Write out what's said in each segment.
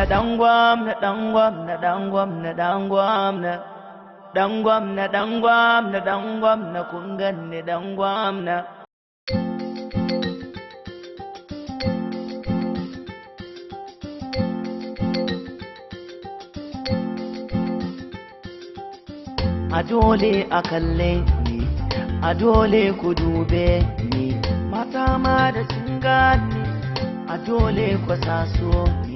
dangwamna dangwamna dangwamna dangwamna dangwamna dangwamna dangwamna kun ganni dangwamna. A dole a kalle ni, a dole ku dube ni, mata ma da sun gani, a dole ku saso ni.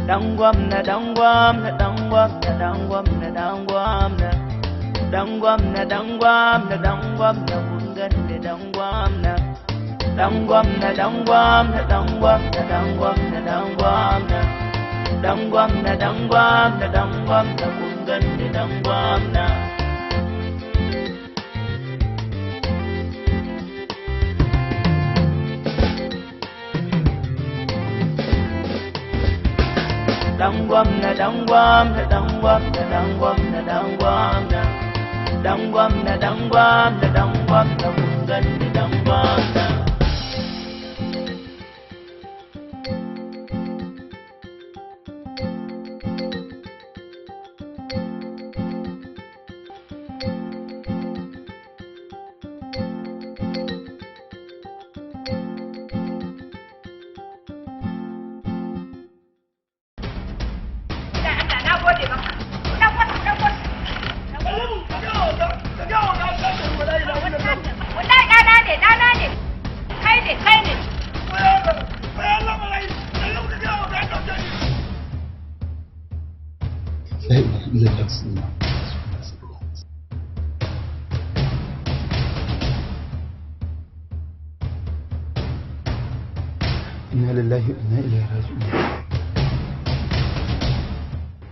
Dangwamna dangwamna dangwamna dangwamna dangwamna dangwamna dangwamna dangwamna kun ganni dangwamna. Dangwamna dangwamna dangwamna dangwamna dangwamna dangwamna dangwamna dangwamna kun ganni dangwamna. Dangwamna dangwamna dangwamna dangwamna dangwamna dangwamna dangwamna dangwamna kun ganni dangwamna. Inna lillahi wa inna ilaihi raji'un.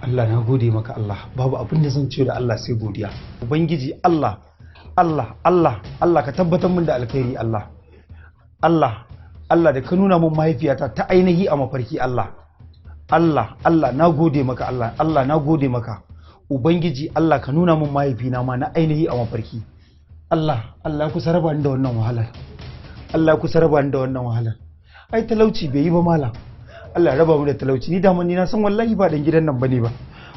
Allah na gode maka Allah, babu abin da zan ce da Allah sai godiya. Ubangiji Allah ka tabbatar min da alkhairi Allah. Allah da ka nuna min mahaifiyata ta ainihi a mafarki Allah na gode maka Allah na gode maka. Ubangiji Allah ka nuna min mahaifina ma na ainihi a mafarki. Allah ku saraba ni da wannan wahalar. Allah ku saraba ni da wannan wahalar. Ai talauci bai yi ba malam. Allah ya raba mu da talauci. Ni daman ni na san wallahi ba dan gidan nan bane ba.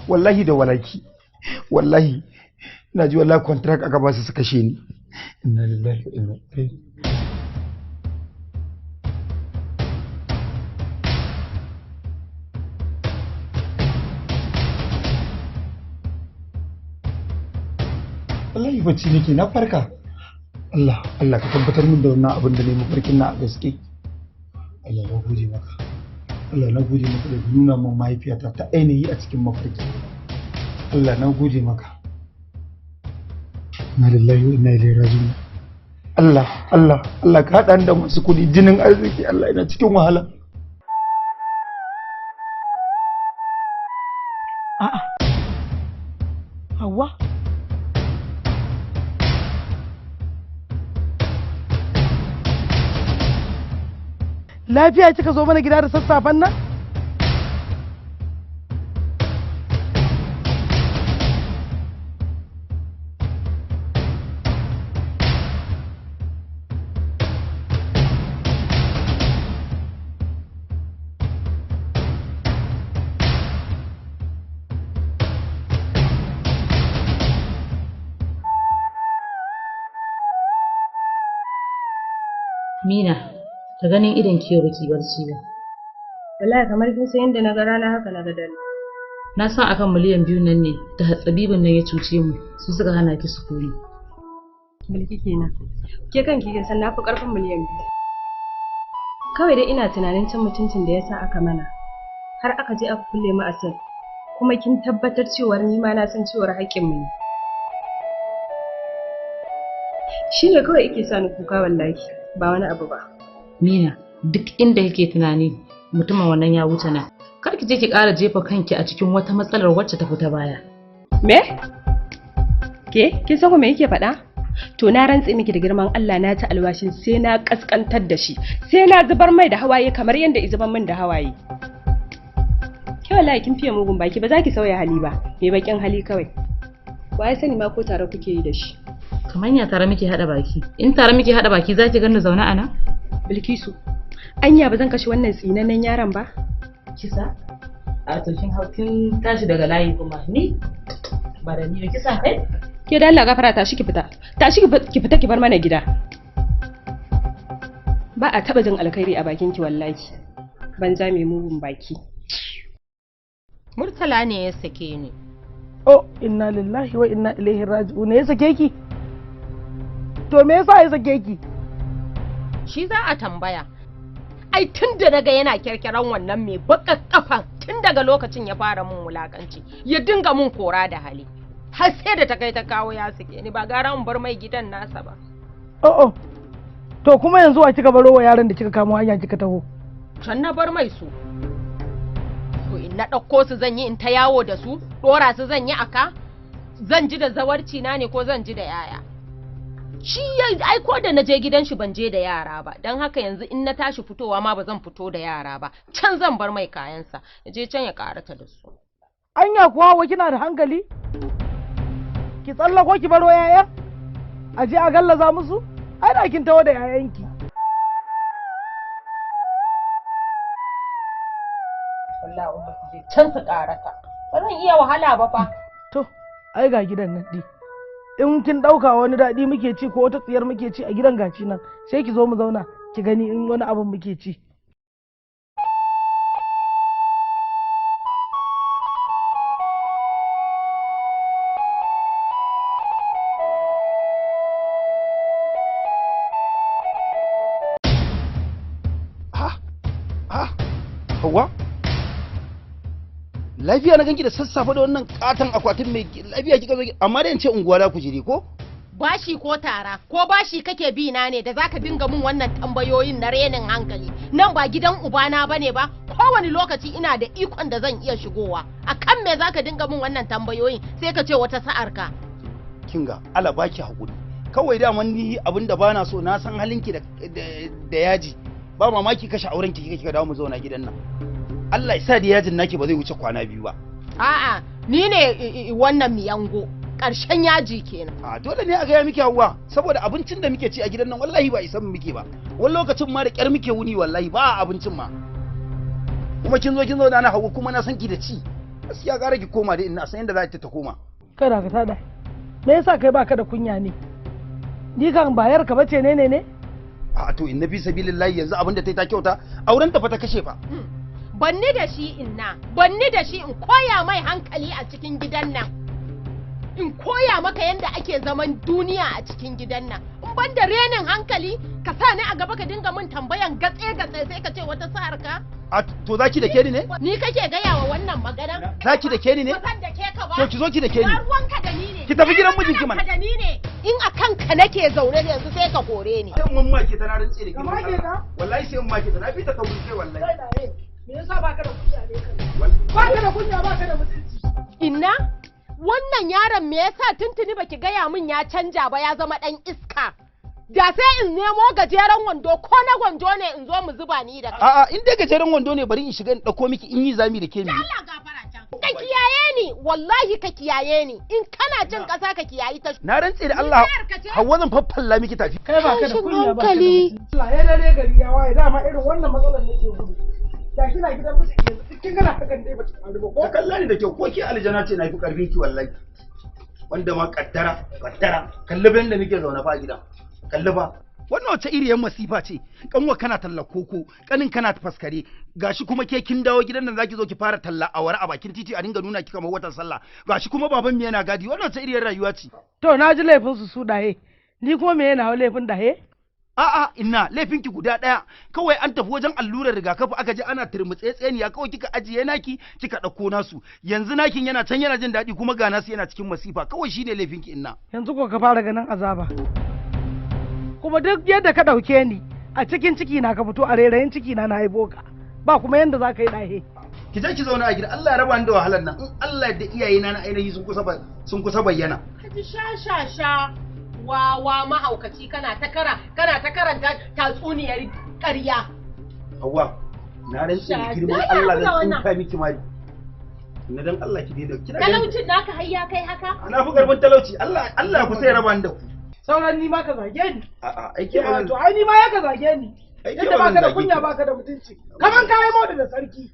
Wallahi da walaki. Wallahi ina ji wallahi contract aka ba su kashe ni. Inna lillahi wa inna ilaihi. Wallahi bacci nake na farka. Allah ka tabbatar min da wannan abin da ne mafarkin na a gaske. Allah na gode maka. Allah na gode maka da nuna min mahaifiyata ta ainihi a cikin mafarki. Allah na gode maka. Inna lillahi wa inna ilaihi raji'un. Allah ka haɗa da masu kuɗi jinin arziki. Allah ina cikin wahala. A'a. Hawwa. Lafiya kika zo mana gida da sassafen nan? Mina, ta ganin idan kiyo baki barci ba. Wallahi kamar kin san yadda na ga rana haka na ga dare. Na san akan miliyan 2 nan ne da hatsabibin nan ya cuce mu, su suka hana ki sukuni. Mulki kenan. Ke kanki kin san na fi karfin miliyan 2. Kawai dai ina tunanin cin mutuncin da yasa aka mana. Har aka je aka kulle mu a sel. Kuma kin tabbatar cewa ni ma na san cewa haƙƙin mu ne. Shi ne kawai yake sa ni kuka wallahi, ba wani abu ba. Mina, duk inda kake tunani mutumin wannan ya wuce nan. Kar ki je ki ƙara jefa kanki a cikin wata matsalar wacce ta fita baya. Me? Kin san ko me yake faɗa? To na rantse miki da girman Allah na ta alwashin sai na kaskantar da shi, sai na zubar mai da hawaye kamar yadda izuban min da hawaye. Ke wallahi kin fiye mugun baki, ba za ki sauya hali ba, me bakin hali kawai. Wa ya sani ma ko tare kuke yi da shi? Kamar ya tare muke hada baki. In tare muke hada baki za ki ganni zaune a nan? Bilkisu, anya ba zan kashe wannan tsinannen yaron ba? Kisa? A to kin hau kin tashi daga layi kuma ni ba da ni da kisa kai? Ke da Allah gafara tashi ki fita. Tashi ki fita ki bar mana gida. Ba a taba jin alkhairi a bakin ki wallahi. Banza mai mugun baki. Murtala ne ya sake ni. Oh, inna lillahi wa inna ilaihi raji'un. Ya sake ki? To me yasa ya sake ki? Shi za a tambaya. Ai tun da daga yana kirkiran wannan mai bakar kafan tun daga lokacin ya fara mun wulakanci. Ya dinga mun kora da hali. Har sai da ta kai ta kawo ya sake ni ba gara in bar mai gidan nasa ba. Oh. To kuma yanzu a kika baro wa yaran da kika kamo hanya kika taho? Can na bar mai su. To in na ɗauko su zan yi in ta yawo da su, ɗora su zan yi aka, zan ji da zawarci na ne ko zan ji da yaya. Shi ya aiko da na je gidan shi ban je da yara ba, don haka yanzu in na tashi fitowa ma ba zan fito da yara ba, can zan bar mai kayansa, ya je can ya karata da su. Anya kuwa wa kina da hankali? Ki tsallako ki baro yaya? A je a gallaza musu? Ai da kin tawo da yayanki. Wallahi ba su je can su karata. Ba zan iya wahala ba fa. To, ai ga gidan nan dai. In kin dauka wani daɗi muke ci ko wata tsiyar muke ci a gidan gaci nan, sai ki zo mu zauna ki gani in wani abin muke ci. Hauwa? Lafiya na ganki da sassafe da wannan katon akwatin mai lafiya kika zo amma da ce unguwa da ku jiri ko? Bashi ko tara ko bashi kake bi na ne da zaka dinga mun wannan tambayoyin na renin hankali. Nan ba gidan ubana bane ba. Kowane lokaci ina da ikon da zan iya shigowa. Akan me zaka dinga mun wannan tambayoyin sai ka ce wata sa'arka. Kinga Allah baki hakuri. Kawai da ni abinda bana so na san halinki da yaji. Ba mamaki kashe auren ki kika dawo mu zauna gidan nan. Allah ya sa da yajin naki ba zai wuce kwana biyu ba. A'a, ni ne wannan miyango. Ƙarshen yaji kenan. A dole ne a gaya miki Hauwa saboda abincin da muke ci a gidan nan wallahi ba isan muke ba. Wani lokacin ma da ƙyar muke wuni wallahi ba abincin ma. Kuma kin zo da na Hauwa kuma na san ki da ci. Gaskiya gara ki koma da ina san yadda za ta koma. Kada ka tada. Me yasa kai baka da kunya ne? Ni kan bayar ka bace ne? A to inna fi sabilillahi yanzu abin da ta kyauta auren ta fa ta kashe fa. Banni da shi inna, banni da shi in koya mai hankali a cikin gidan nan. In koya maka yadda ake zaman duniya a cikin gidan nan. In ban da renin hankali, ka sa ni a gaba ka dinga min tambayan gatse-gatse sai ka ce wata sa'ar ka. A to zaki da ke ni ne? Ni kake gaya wa wannan magana? Zaki da ke ni ne? Ba zan da ke ka ba. To ki zo ki da ke ni. Ruwanka da ni ne. Ki tafi gidan mijinki mana. Da ni ne. In a kanka nake zaune yanzu sai ka kore ni. Sai mun ma ke tana rantsi da Kama ke ta? Wallahi sai mun ma ke tana fi ta kawo kai wallahi. Me yasa baka da kunya ne kai? Baka da kunya baka da mutunci. Inna, wannan yaron me yasa tuntuni baki gaya min ya canja ba ya zama dan iska? Da sai in nemo gajeren wando ko na gwanjo ne in zo mu zuba ni da kai. A'a in dai gajeren wando ne bari in shiga in dauko miki in yi zami da ke mi. Allah gafara can. Ka kiyaye ni, wallahi ka kiyaye ni. In kana jin kasa ka kiyayi ta. Na rantse da Allah Hauwa zan faffalla miki tafi. Kai baka da kunya ba. hankali. Allah ya dare gari ya waye dama irin wannan matsalar nake gudu. Da kina gidan miji yanzu kin gana hakan dai bata faru ba ko? Ka kalla ni da kyau ko ki aljana ce na fi karfin ki wallahi. Wanda ma kaddara kalli bayan da muke zaune fa gidan. Kalli ba. Wannan wace iriyar masifa ce? Kanwa kana talla koko, kanin kana faskare. Gashi kuma ke kin dawo gidan nan zaki zo ki fara talla a wara a bakin titi a dinga nuna ki kamar watan sallah. Gashi kuma baban mu yana gadi. Wannan wace iriyar rayuwa ce? To na ji laifin su daye. Ni kuma me yana laifin daye? A'a ina laifinki guda ɗaya kawai an tafi wajen allurar rigakafi aka je ana turmutsetseniya kawai kika ajiye naki kika ɗauko nasu yanzu nakin yana can yana jin daɗi kuma ga nasu yana cikin masifa kawai shine laifinki inna. Yanzu ko ka fara ganin azaba. Kuma duk yadda ka ɗauke ni a cikin ciki na ka fito a rairayin ciki na haibo ka ba kuma yanda za ka yi ɗahe. Ki je ki zauna a gida Allah ya raba ni da wahalar nan in Allah da iyayena na ainihi sun kusa bayyana. Ka ji sha. Wawa mahaukaci kana ta karanta tatsuniyar ƙarya. Hauwa, na rantsi da girman Allah zan tsinka miki mari. Na dan Allah ki daina kina talaucin naka har ya kai haka? Ana fi karban talauci Allah ku sai raba ni da ku. Sauran ni ma ka zage ni. A'a aike ba. To ai ni ma ya ka zage ni. Yadda baka da kunya baka da mutunci. Kaman kai mu da sarki.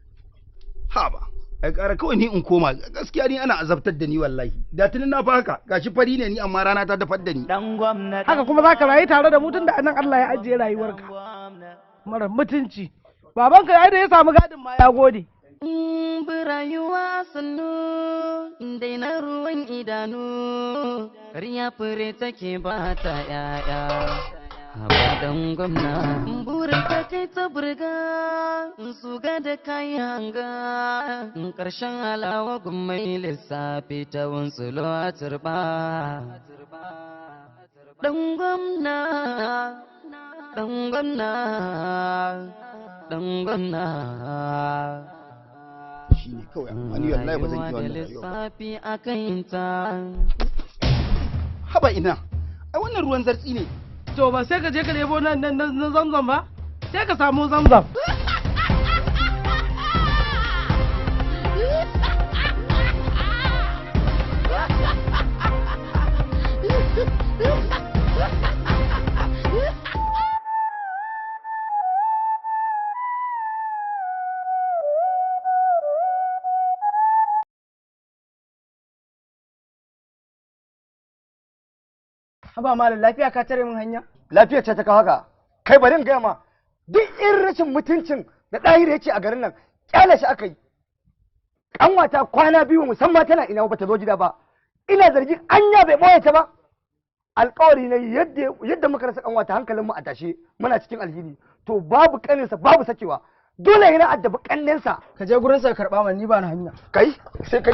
Ha ba. ai ƙara kawai ni in koma gaskiya ni ana azabtar da ni wallahi da tunin na fa haka gashi fari ne ni amma rana ta dafar da ni Dan gwamna. haka kuma za ka rayu tare da mutum da anan Allah ya ajiye rayuwarka mara mutunci babanka ya da ya samu gadin ma ya gode bi rayuwa sannu dai na ruwan idanu riya fure take ba ta yaya abadan gwamna burin ka kai ta burga su ga da kayi hanga karshen halawa gummai lissafi ta wunsulo a turba dan gwamna dan gwamna dan gwamna shi ne kawai amma ni wallahi ba zan yi wannan lissafi a kayinta haba ina ai wannan ruwan zartsi ne to ba sai ka je ka nemo nan zamzam ba sai ka samu zamzam Haba malam lafiya ka tare min hanya? Lafiya ce ta kawo haka. Kai bari in gaya ma duk irin rashin mutuncin da ɗahir yake a garin nan kyale shi aka yi. Ƙanwata kwana biyu musamman tana ina ba ta zo gida ba. Ina zargin anya bai ɓoye ta ba. Alƙawari ne yadda muka rasa ƙanwata hankalinmu a tashe muna cikin alheri. To babu ƙaninsa babu sakewa. Dole yana addabi ƙannensa. Ka je gurin sa ka karɓa mana ni ba na hanya. Kai sai kai.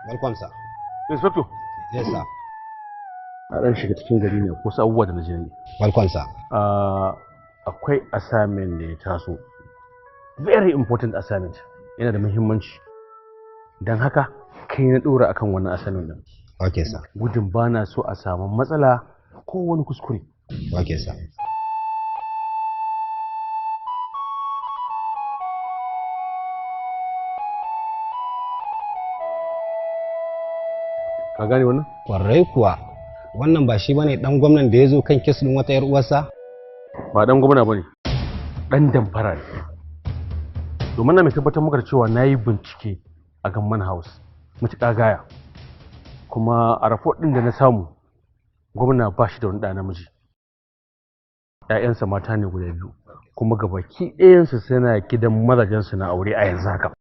Welcome sir. Inspector. Yes sir. A ɗan shiga cikin gari ne ko abubuwa da na je ne. Welcome sir. Akwai assignment da ya taso. Very important assignment. Yana da muhimmanci. Don haka kai na ɗora akan wannan assignment din. Okay sir. Gudun bana so a samu matsala ko wani kuskure. Okay sir. Ka gane wannan? Kwarai kuwa. Wannan ba shi bane dan gwamnan da ya zo kan kes din wata yar uwarsa? Ba dan gwamna bane. Dan damfara ne. Domin na mai tabbatar maka da cewa nayi bincike a Gamman House. Mutuƙa gaya. Kuma a report din da na samu gwamna ba shi da wani ɗa namiji. ‘Ya'yansa mata ne guda biyu. Kuma gabaki ɗayansu suna gidan mazajensu na aure a yanzu haka.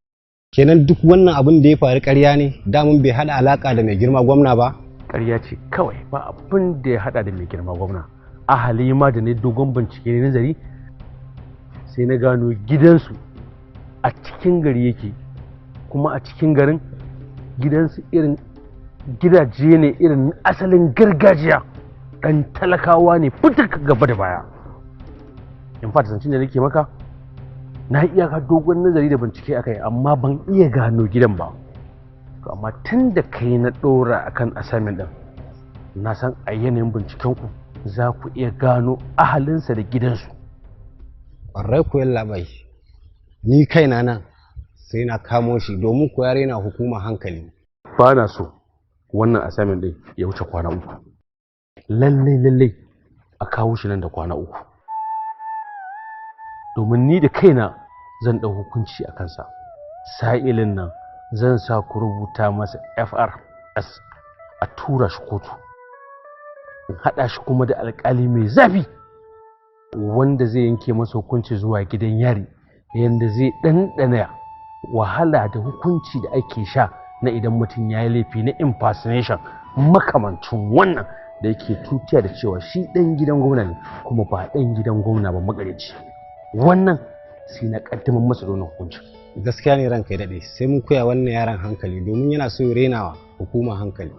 Kenan duk wannan abin da ya faru ƙarya ne, damun bai haɗa alaƙa da mai girma gwamna ba? Ƙarya ce kawai ba abin da ya haɗa da mai girma gwamna. A halima da ne dogon bincike ne nazari sai na gano gidansu a cikin gari yake, kuma a cikin garin gidansu irin gidaje ne irin asalin gargajiya, ɗan talakawa ne fitar gaba da baya. In fata zancen da nake maka na iyaka dogon nazari da bincike akai amma ban iya gano gidan ba. To amma tun da kai na ɗora akan assignment din na san a yanayin binciken ku za ku iya gano ahalinsa da gidansu. Ƙwarai ku yalla bai, ni kaina nan sai na kamo shi domin ku yare na hukuma hankali. Ba na so wannan assignment din ya wuce kwana 3. Lallai a kawo shi nan da kwana 3. Domin ni da kaina zan ɗau hukunci a kansa. Sa'ilin nan zan sa ku rubuta masa FRS a tura shi kotu. In haɗa shi kuma da alƙali mai zafi wanda zai yanke masa hukunci zuwa gidan yari, yadda zai ɗanɗana wahala da hukunci da ake sha na idan mutum ya yi laifi na impersonation makamancin wannan da yake tutiya da cewa shi ɗan gidan gwamna ne kuma ba ɗan gidan gwamna ba magareci. Wannan sai na ƙaddamar masa da hukunci. Gaskiya ne ranka ya daɗe, sai mun koya wannan yaran hankali domin yana so ya renawa hukuma hankali.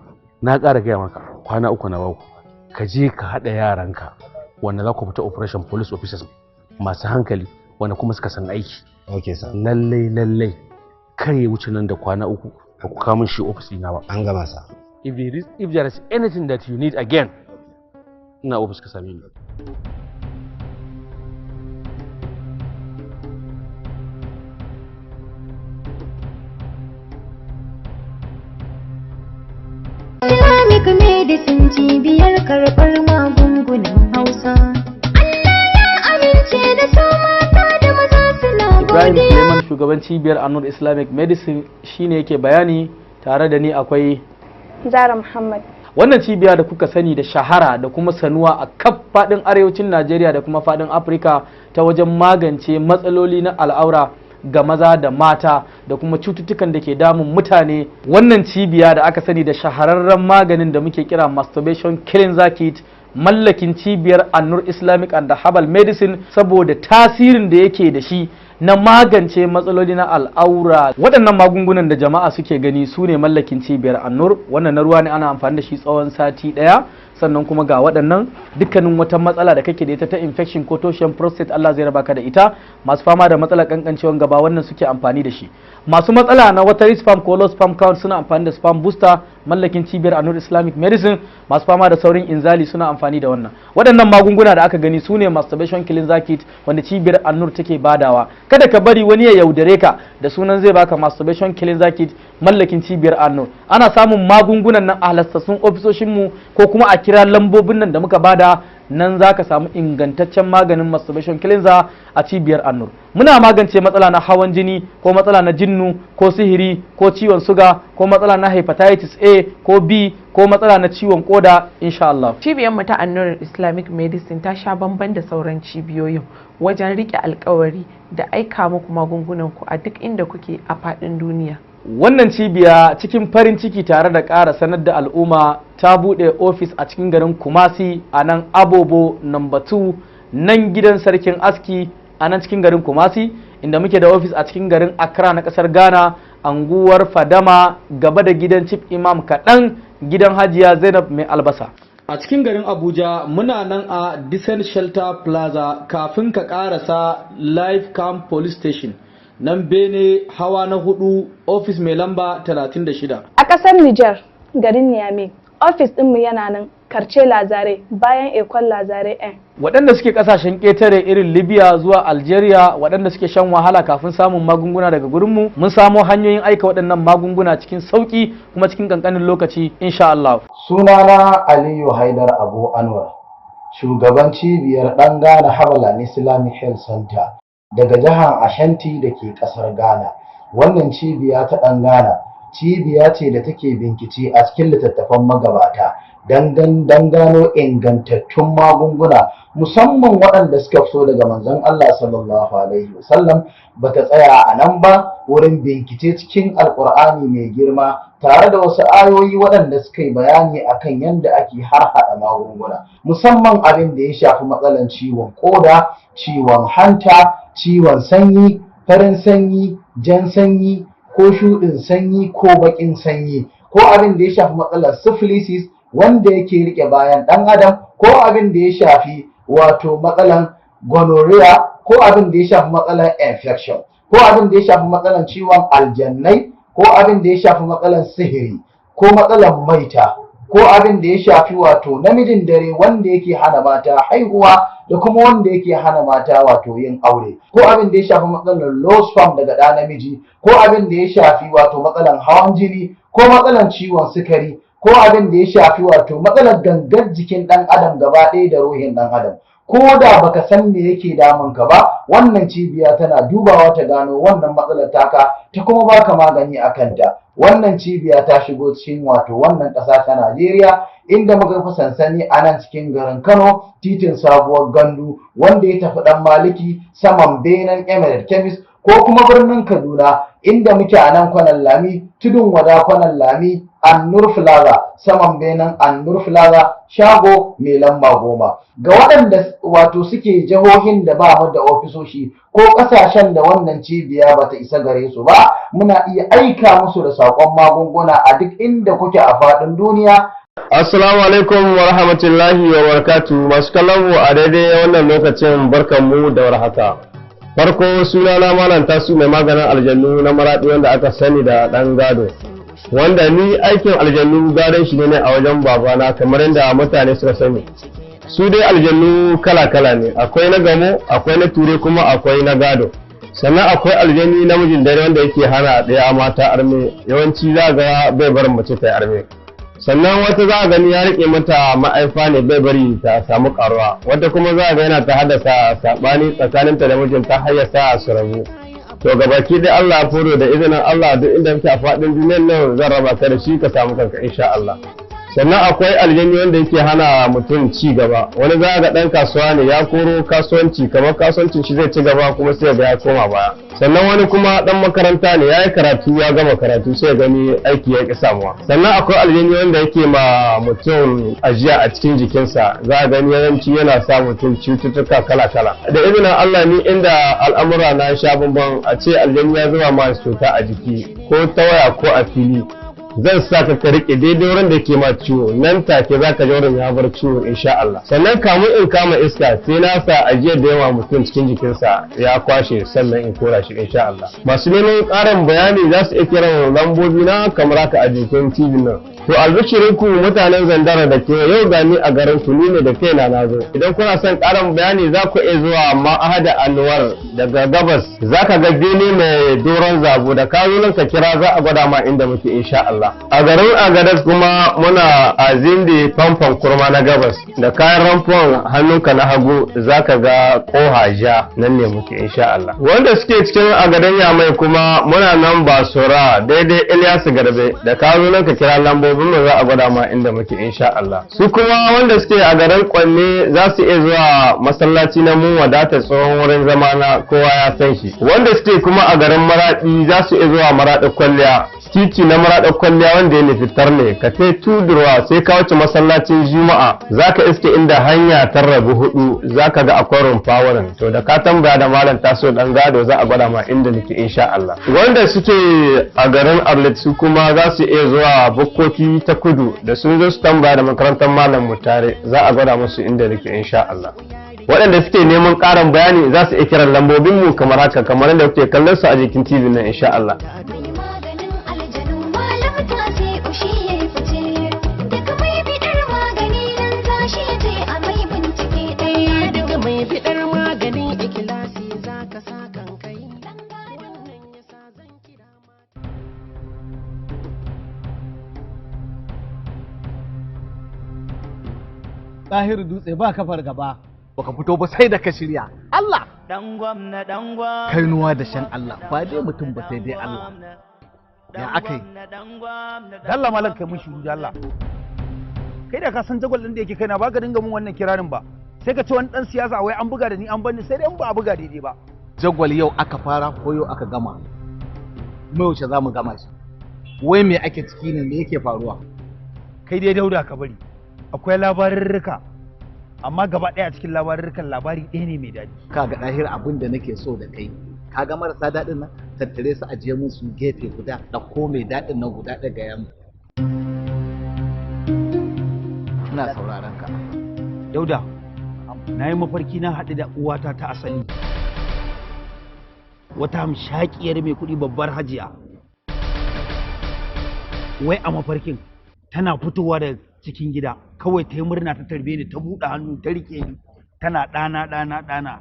Na ƙara gaya maka kwana 3 na baku, ka je ka haɗa yaranka wanda za ku fita operation police officers masu hankali wanda kuma suka san aiki. Okay sir. Lallai kar ya wuce nan da kwana 3 ba ku kawo min shi office ɗina ba. An gama sa. If there is anything that you need again, ina office ka same ni. Islamic medicine cibiyar karɓar magungunan Hausa. Allah ya amince da Ibrahim Suleiman shugaban cibiyar An-Nur Islamic Medicine shine yake bayani, tare da ni akwai Zara Muhammad. Wannan cibiya da kuka sani da shahara da kuma sanuwa a kaf fadin arewacin Najeriya da kuma fadin Afirka ta wajen magance matsaloli na al'aura ga maza da mata da kuma cututtukan da ke damun mutane. Wannan cibiya da aka sani da shahararren maganin da muke kira masturbation cleanser kit, mallakin cibiyar An-Nur Islamic and Herbal Medicine, saboda tasirin da yake da shi na magance matsaloli na al'aura. Waɗannan magungunan da jama'a suke gani su ne mallakin cibiyar An-Nur. Wannan na ruwa ne, ana amfani da shi tsawon sati ɗaya. Sannan kuma ga waɗannan, dukkanin wata matsala da kake da ita ta infection ko toshen prostate, Allah zai raba ka da ita. Masu fama da matsalar kankancewan gaba wannan suke amfani da shi. Masu matsala na watery sperm ko low sperm count suna amfani da sperm booster, mallakin cibiyar An-Nur Islamic Medicine. Masu fama da saurin inzali suna amfani da wannan. Waɗannan magunguna da aka gani su ne masturbation cleanser kit wanda cibiyar An-Nur take badawa. Kada ka bari wani ya yaudare ka da sunan zai baka masturbation cleanser kit, mallakin cibiyar An-Nur. Ana samun magungunan nan a halastassun ofisoshinmu ko kuma a kira lambobin nan da muka bada, nan za ka samu ingantaccen maganin masturbation cleanser a cibiyar An-Nur. Muna magance matsala na hawan jini ko matsala na jinnu ko sihiri ko ciwon suga ko matsala na hepatitis A ko B ko matsala na ciwon koda, insha Allah. Cibiyar mu ta An-Nur Islamic Medicine ta sha bamban da sauran cibiyoyin wajen rike alkawari da aika muku magungunan ku a duk inda kuke a faɗin duniya. Wannan cibiya cikin farin ciki tare da ƙara sanar da al'umma ta buɗe ofis a cikin garin Kumasi a nan Abobo number 2, nan gidan sarkin aski a nan cikin garin Kumasi, inda muke da ofis a cikin garin Accra na ƙasar Ghana, anguwar Fadama gaba da gidan Chief Imam kaɗan, gidan Hajiya Zainab mai albasa. A cikin garin Abuja muna nan a Descent Shelter Plaza kafin ka ƙarasa Life Camp Police Station. Nan bene hawa na 4, ofis mai lamba 36. A ƙasar Nijar, garin Niamey, ofis ɗinmu yana nan Karce Lazare bayan Ekol Lazare N. Waɗanda suke ƙasashen ƙetare irin Libya zuwa Algeria, waɗanda suke shan wahala kafin samun magunguna daga gurinmu, mun samo hanyoyin aika waɗannan magunguna cikin sauƙi kuma cikin ƙanƙanin lokaci, insha Allah. Sunana Aliyu Haidar Abu Anwar, shugaban cibiyar ɗan Ghana Herbal Islamic Health Center daga jihar Ashanti da ke ƙasar Ghana. Wannan cibiya ta ɗan Ghana cibiya ce da take bincike a cikin littattafan magabata don gano ingantattun magunguna, musamman waɗanda suka fito daga manzon Allah sallallahu alaihi wasallam. Bata tsaya a nan ba wurin bincike cikin alkur'ani mai girma tare da wasu ayoyi waɗanda suka yi bayani akan yadda ake harhaɗa magunguna, musamman abin da ya shafi matsalan ciwon koda, ciwon hanta, ciwon sanyi, farin sanyi, jan sanyi ko shuɗin sanyi ko baƙin sanyi, ko abin da ya shafi matsalar syphilis wanda yake rike bayan ɗan adam, ko abin da ya shafi wato matsalan gonorrhea, ko abin da ya shafi matsalan infection, ko abin da ya shafi matsalan ciwon aljannai, ko abin da ya shafi matsalan sihiri, ko matsalan maita, ko abin da ya shafi wato namijin dare wanda yake hana mata haihuwa da kuma wanda yake hana mata wato yin aure, ko abin da ya shafi matsalar low sperm daga ɗa namiji, ko abin da ya shafi wato matsalan hawan jini, ko matsalan ciwon sukari, ko abin da ya shafi wato matsalar gangar jikin ɗan adam gaba ɗaya da ruhin ɗan adam. Ko da baka san me yake damun ka ba, wannan cibiya tana dubawa ta gano wannan matsalar taka ta kuma baka magani a kanta. Wannan cibiya ta shigo cikin wato wannan ƙasa ta Najeriya, inda muka fi sansani a nan cikin garin Kano, titin Sabuwar Gandu wanda ya tafi ɗan Maliki saman benen Emirate Chemist, ko kuma birnin Kaduna inda muke a nan Kwanan Lami, tudun wada Kwanan Lami, An-Nur Plaza saman benen An-Nur Plaza, shago mai lamba 10. Ga waɗanda wato suke jihohin da ba mu da ofisoshi ko ƙasashen da wannan cibiya bata isa gare su ba, muna iya aika musu da saƙon magunguna a duk inda kuke a faɗin duniya. Assalamu alaikum wa rahmatullahi wa barakatuh. Masu kallon mu a daidai wannan lokacin barkanmu da warhaka. Farko sunana Malam Tasu mai maganin aljannu na Maraɗi wanda aka sani da ɗan gado, wanda ni aikin aljannu gadon shi ne a wajen babana kamar yadda mutane suka sani. Su dai aljannu kala-kala ne, akwai na gamo, akwai na ture, kuma akwai na gado. Sannan akwai aljanni namijin dare wanda yake hana ɗaya mata arme, yawanci za ga bai barin mace ta yi arme. Sannan wata za a gani ya rike mata ma'aifa ne bai bari ta samu karuwa, wata kuma za a ga yana ta haddasa saɓani tsakaninta da mijinta har ya sa su rabu. to gabaki dai Allah ya furo da izinin Allah duk inda kake a faɗin duniyar nan zan raba ka da shi ka samu kanka insha Allah. Sannan akwai aljani wanda yake hana mutum ci gaba, wani za ga ɗan kasuwa ne ya koro kasuwanci kamar kasuwancin shi zai ci gaba kuma sai ga ya koma baya. Sannan wani kuma ɗan makaranta ne ya yi karatu ya gama karatu sai gani aiki ya ƙi samuwa. Sannan akwai aljani wanda yake ma mutum ajiya a cikin jikinsa, za a gani yawanci yana sa mutum cututtuka kala-kala. Da izinin Allah ni inda al'amura na sha bambam a ce aljani ya zama ma cuta a jiki ko ta waya ko a fili. Zan sa ka rike daidai wurin da ke ma ciwo nan take za ka ji wurin ya bar ciwo insha Allah. Sannan kamun in kama iska sai na sa ajiyar da yawa mutum cikin jikinsa ya kwashe sannan in kora shi insha Allah. Masu neman ƙarin bayani za su iya kiran lambobi na kamar haka a jikin TV nan. To albishirinku mutanen Zandara da ke yau gani a garin ku ne da kaina na zo. Idan kuna son ƙarin bayani za ku iya zuwa Ma'ahada Anwar daga gabas za ka ga bene mai doron zabo da ka zo nan ka kira za a gwada ma inda muke insha Allah. A garin Agadas kuma muna a Zinde famfon kurma na gabas da kayan ramfon hannunka na hagu za ka ga ƙoha ja nan ne muke insha Allah. Wanda suke cikin Agadan Yamai kuma muna nan Basura daidai Ilyasu Garbe da ka zo nan ka kira lambobi mu za a gwada ma inda muke insha Allah. Su kuma wanda suke a garin Kwanne za su iya zuwa masallaci na mun wadata tsohon wurin zama na kowa ya san shi. Wanda suke kuma a garin Maradi za su iya zuwa Maradi Kwalliya. Titi na Maradi Kwalliya wanda ya nufi Tarne ka kai tudurwa sai ka wuce masallacin Juma'a zaka iske inda hanya ta rabu hudu zaka ga akwai rumfa wurin. To da ka tambaya da malam Taso dan gado za a gwada ma inda nake insha Allah. Wanda suke a garin Arlet su kuma za su iya zuwa Bukkoki ta kudu da sun zo su tambaya da makarantar malam Mutare za a gwada musu inda nake insha Allah. Waɗanda suke neman ƙarin bayani za su iya kiran lambobin mu kamar haka kamar yadda kuke kallon su a jikin TV na insha Allah. Tahiru Dutse ba kafar gaba baka fito ba sai da ka shirya Allah kainuwa da shan Allah ba dai mutum ba sai dai Allah ya akai dalla malam kai mun shiru da Allah kai da ka san jagwal din da yake kaina ba ka dinga mun wannan kirarin ba sai ka ce wani dan siyasa wai an buga da ni an bani sai dai in ba a buga daidai ba jagwal yau aka fara ko yau aka gama mai wuce za mu gama shi wai me ake ciki ne me yake faruwa kai dai Dauda ka bari akwai labarurruka amma gaba ɗaya a cikin labarurrukan labari ɗaya ne mai daɗi kaga ɗahir abin da nake so da kai kaga marasa daɗin nan tattare su ajiye mun su gefe guda da ko mai daɗin nan guda ɗaya ga yamma ina sauraron ka Dauda na yi mafarki na haɗu da uwata ta asali wata hamshakiyar mai kuɗi babbar hajiya wai a mafarkin tana fitowa da cikin gida kawai ta yi murna ta tarbe ni ta buɗe hannu ta rike ni tana ɗana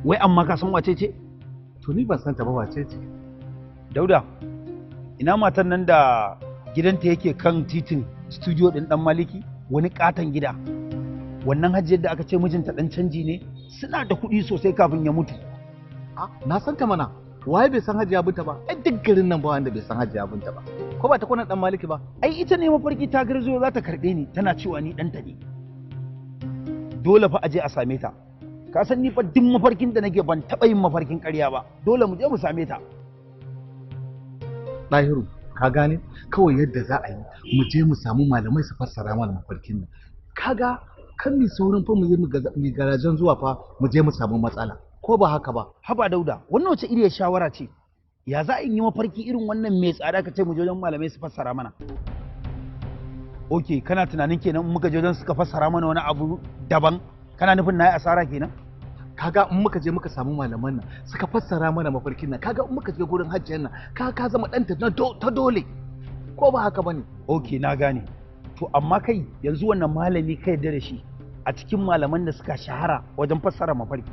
wai amma ka san wace ce to ni ban san ta ba wace ce Dauda ina matan nan da gidanta yake kan titin studio ɗin ɗan Maliki wani katon gida wannan hajjiyar da aka ce mijinta ɗan canji ne suna da kuɗi sosai kafin ya mutu na san ta mana waye bai san Hajiya Binta ba ai duk garin nan ba wanda bai san Hajiya Binta ba ko ba ta kuna dan Maliki ba ai ita ne mafarki ta garzo za ta karbe ni tana cewa ni ɗanta ne dole fa aje a same ta ka san ni fa duk mafarkin da nake ban taɓa yin mafarkin ƙarya ba dole mu je mu same ta Ɗahiru ka gane kawai yadda za a yi mu je mu samu malamai su fassara mana mafarkin nan kaga kan mi saurin fa mu yi mu garajen zuwa fa mu je mu samu matsala ko ba haka ba haba Dauda wannan wace iriyar shawara ce ya za in yi mafarki irin wannan mai tsada ka ce mu je wajen malamai su fassara mana ok kana tunanin kenan in muka je wajen suka fassara mana wani abu daban kana nufin na yi asara kenan kaga in muka je muka samu malaman nan suka fassara mana mafarkin nan kaga in muka je gurin hajjiyar nan ka zama ɗanta ta dole ko ba haka bane ok na gane to amma kai yanzu wannan malami kai da shi a cikin malaman da suka shahara wajen fassara mafarki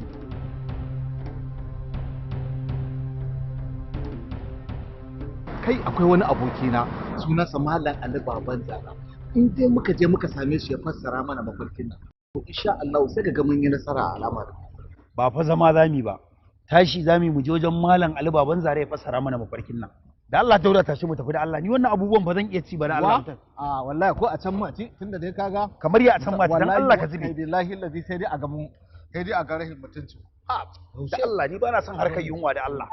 kai akwai wani abokina sunansa Malam Ali Baban Zara in dai muka je muka same shi ya fassara mana mafarkin nan to insha Allah sai ka ga mun yi nasara a al'amarin ba fa zama zami ba tashi za mu je wajen malam Ali baban zare ya fassara mana mafarkin nan da Allah Dauda tashi mu tafi da Allah ni wannan abubuwan ba zan iya ci ba da Allah mutum a wallahi ko a can ma ci tunda dai kaga kamar ya a can ma dan Allah ka zubi billahi allazi sai dai a gamu sai dai a ga rahin mutunci da Allah ni ba na son harkar yunwa da Allah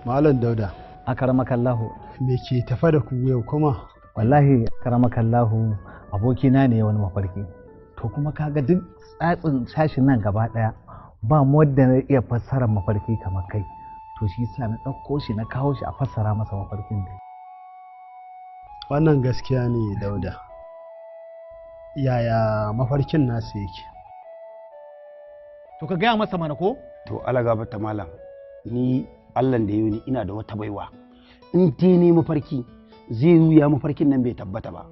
Malam Dauda akaramakallahu me ke tafa da ku yau kuma wallahi akaramakallahu abokina ne wani mafarki to kuma kaga duk tsatsin sashin nan gaba daya ba mu wadda na iya fassara mafarki kamar kai to shi yasa na ɗauko shi na kawo shi a fassara masa mafarkin da wannan gaskiya ne Dauda yaya mafarkin nasu yake to ka gaya masa mana ko to Allah gafarta malam ni Allah da yau ni ina da wata baiwa in te ne mafarki zai wuya mafarkin nan bai tabbata ba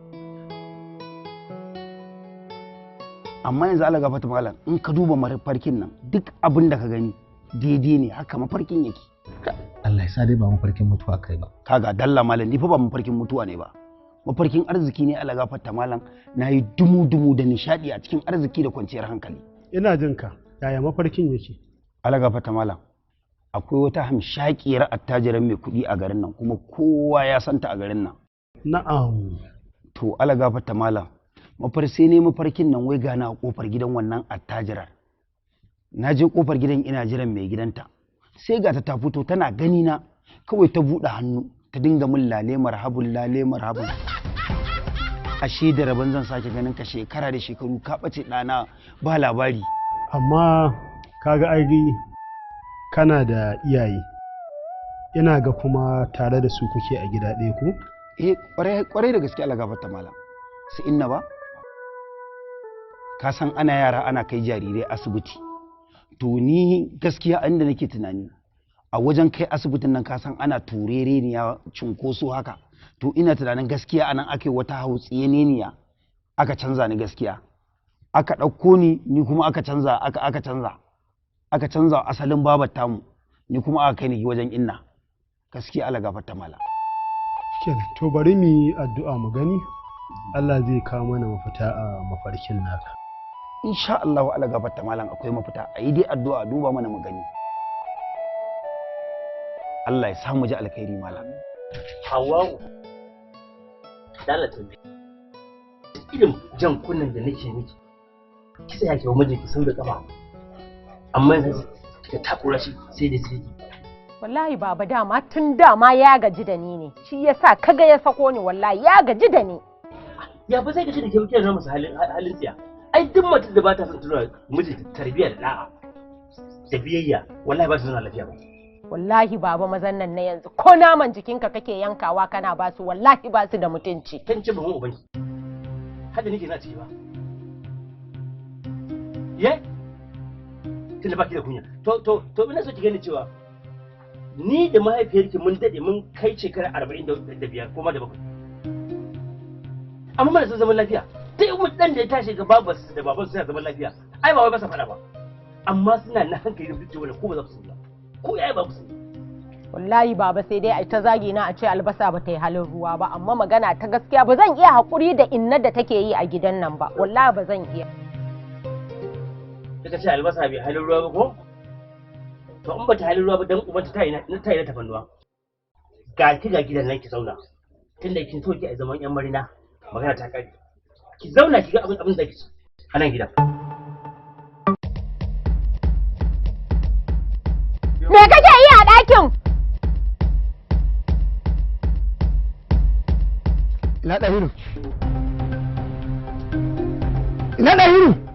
amma yanzu Allah gafarta malam in ka duba mafarkin nan duk abin da ka gani daidai ne haka mafarkin yake Allah ya sa dai ba mafarkin mutuwa kai ba kaga dalla malam ni fa ba mafarkin mutuwa ne ba mafarkin arziki ne Allah gafarta malam nayi dumu da nishadi a cikin arziki da kwanciyar hankali ina jin ka yaya mafarkin yake Allah gafarta malam akwai wata hamshakiyar attajiran mai kuɗi a garin nan kuma kowa ya santa a garin nan na'am to Allah gafarta malam sai ne mafarkin nan wai gana a kofar gidan wannan attajirar na je kofar gidan ina jiran mai gidanta sai ga ta fito tana gani na kawai ta buɗe hannu ta dinga min lale marhabun ashe da rabon zan sake ganin ka shekara da shekaru ka ɓace ɗana ba labari amma kaga ai kana da iyaye ina ga kuma tare da su kuke a gida ɗaya ko kwarai da gaske Allah gafarta malam su inna ba ka san ana yara ana kai jarirai asibiti to ni gaskiya inda nake tunani a wajen kai asibitin nan ka san ana turere ne ya cunkoso haka to ina tunanin gaskiya anan aka yi wata hautsiye ne aka canza ni gaskiya aka ɗauko ni kuma aka canza asalin babar tamu ni kuma aka kai ni wajen inna gaskiya Allah gafarta malam to bari mu yi addu'a mu gani Allah zai kawo mana mafita a mafarkin naka insha Allah Allah gafarta malam akwai mafita a yi dai addu'a duba mana mu gani Allah ya samu ji alkhairi malam Hawwa'u dalata irin jan kunnan da nake miki kisa yake wa mijinki sau da kafa amma yanzu kika takura shi sai da sai wallahi baba dama tun dama ya gaji da ni ne shi yasa kaga ya sako ni wallahi ya gaji da ni ya ba sai gaji da ke kike na masa halin tsiya ai duk mutum da ba ta son tura miji tarbiyya da da'a da biyayya wallahi ba ta zauna lafiya ba wallahi baba mazan nan na yanzu ko naman jikinka kake yankawa kana ba su wallahi ba su da mutunci kin ci ban ubanki hada nake na ciki ba ye tunda baki da kunya to ina so ki gani cewa ni da mahaifiyarki mun dade mun kai shekara 45 kuma da bakwai amma mana sun zaman lafiya sai kuma dan da ya tashi ga babas da baban suna zaman lafiya ai ba wai ba sa fada ba amma suna na hankali da fitowa ko ba za su ba ko yayi ba ku sani wallahi baba sai dai ai ta zagi na a ce albasa ba ta yi halin ruwa ba amma magana ta gaskiya ba zan iya hakuri da inna da take yi a gidan nan ba wallahi ba zan iya kika ce albasa bai halin ruwa ba ko to in ba ta halin ruwa ba dan ubanta ta yi na tafannuwa ga ki ga gidan nan ki zauna tunda kin so ki a zaman yan marina magana ta kai ki zauna ki ga abin da ki ci a nan gidan me kake yi a ɗakin ina ɗahiru ina ɗahiru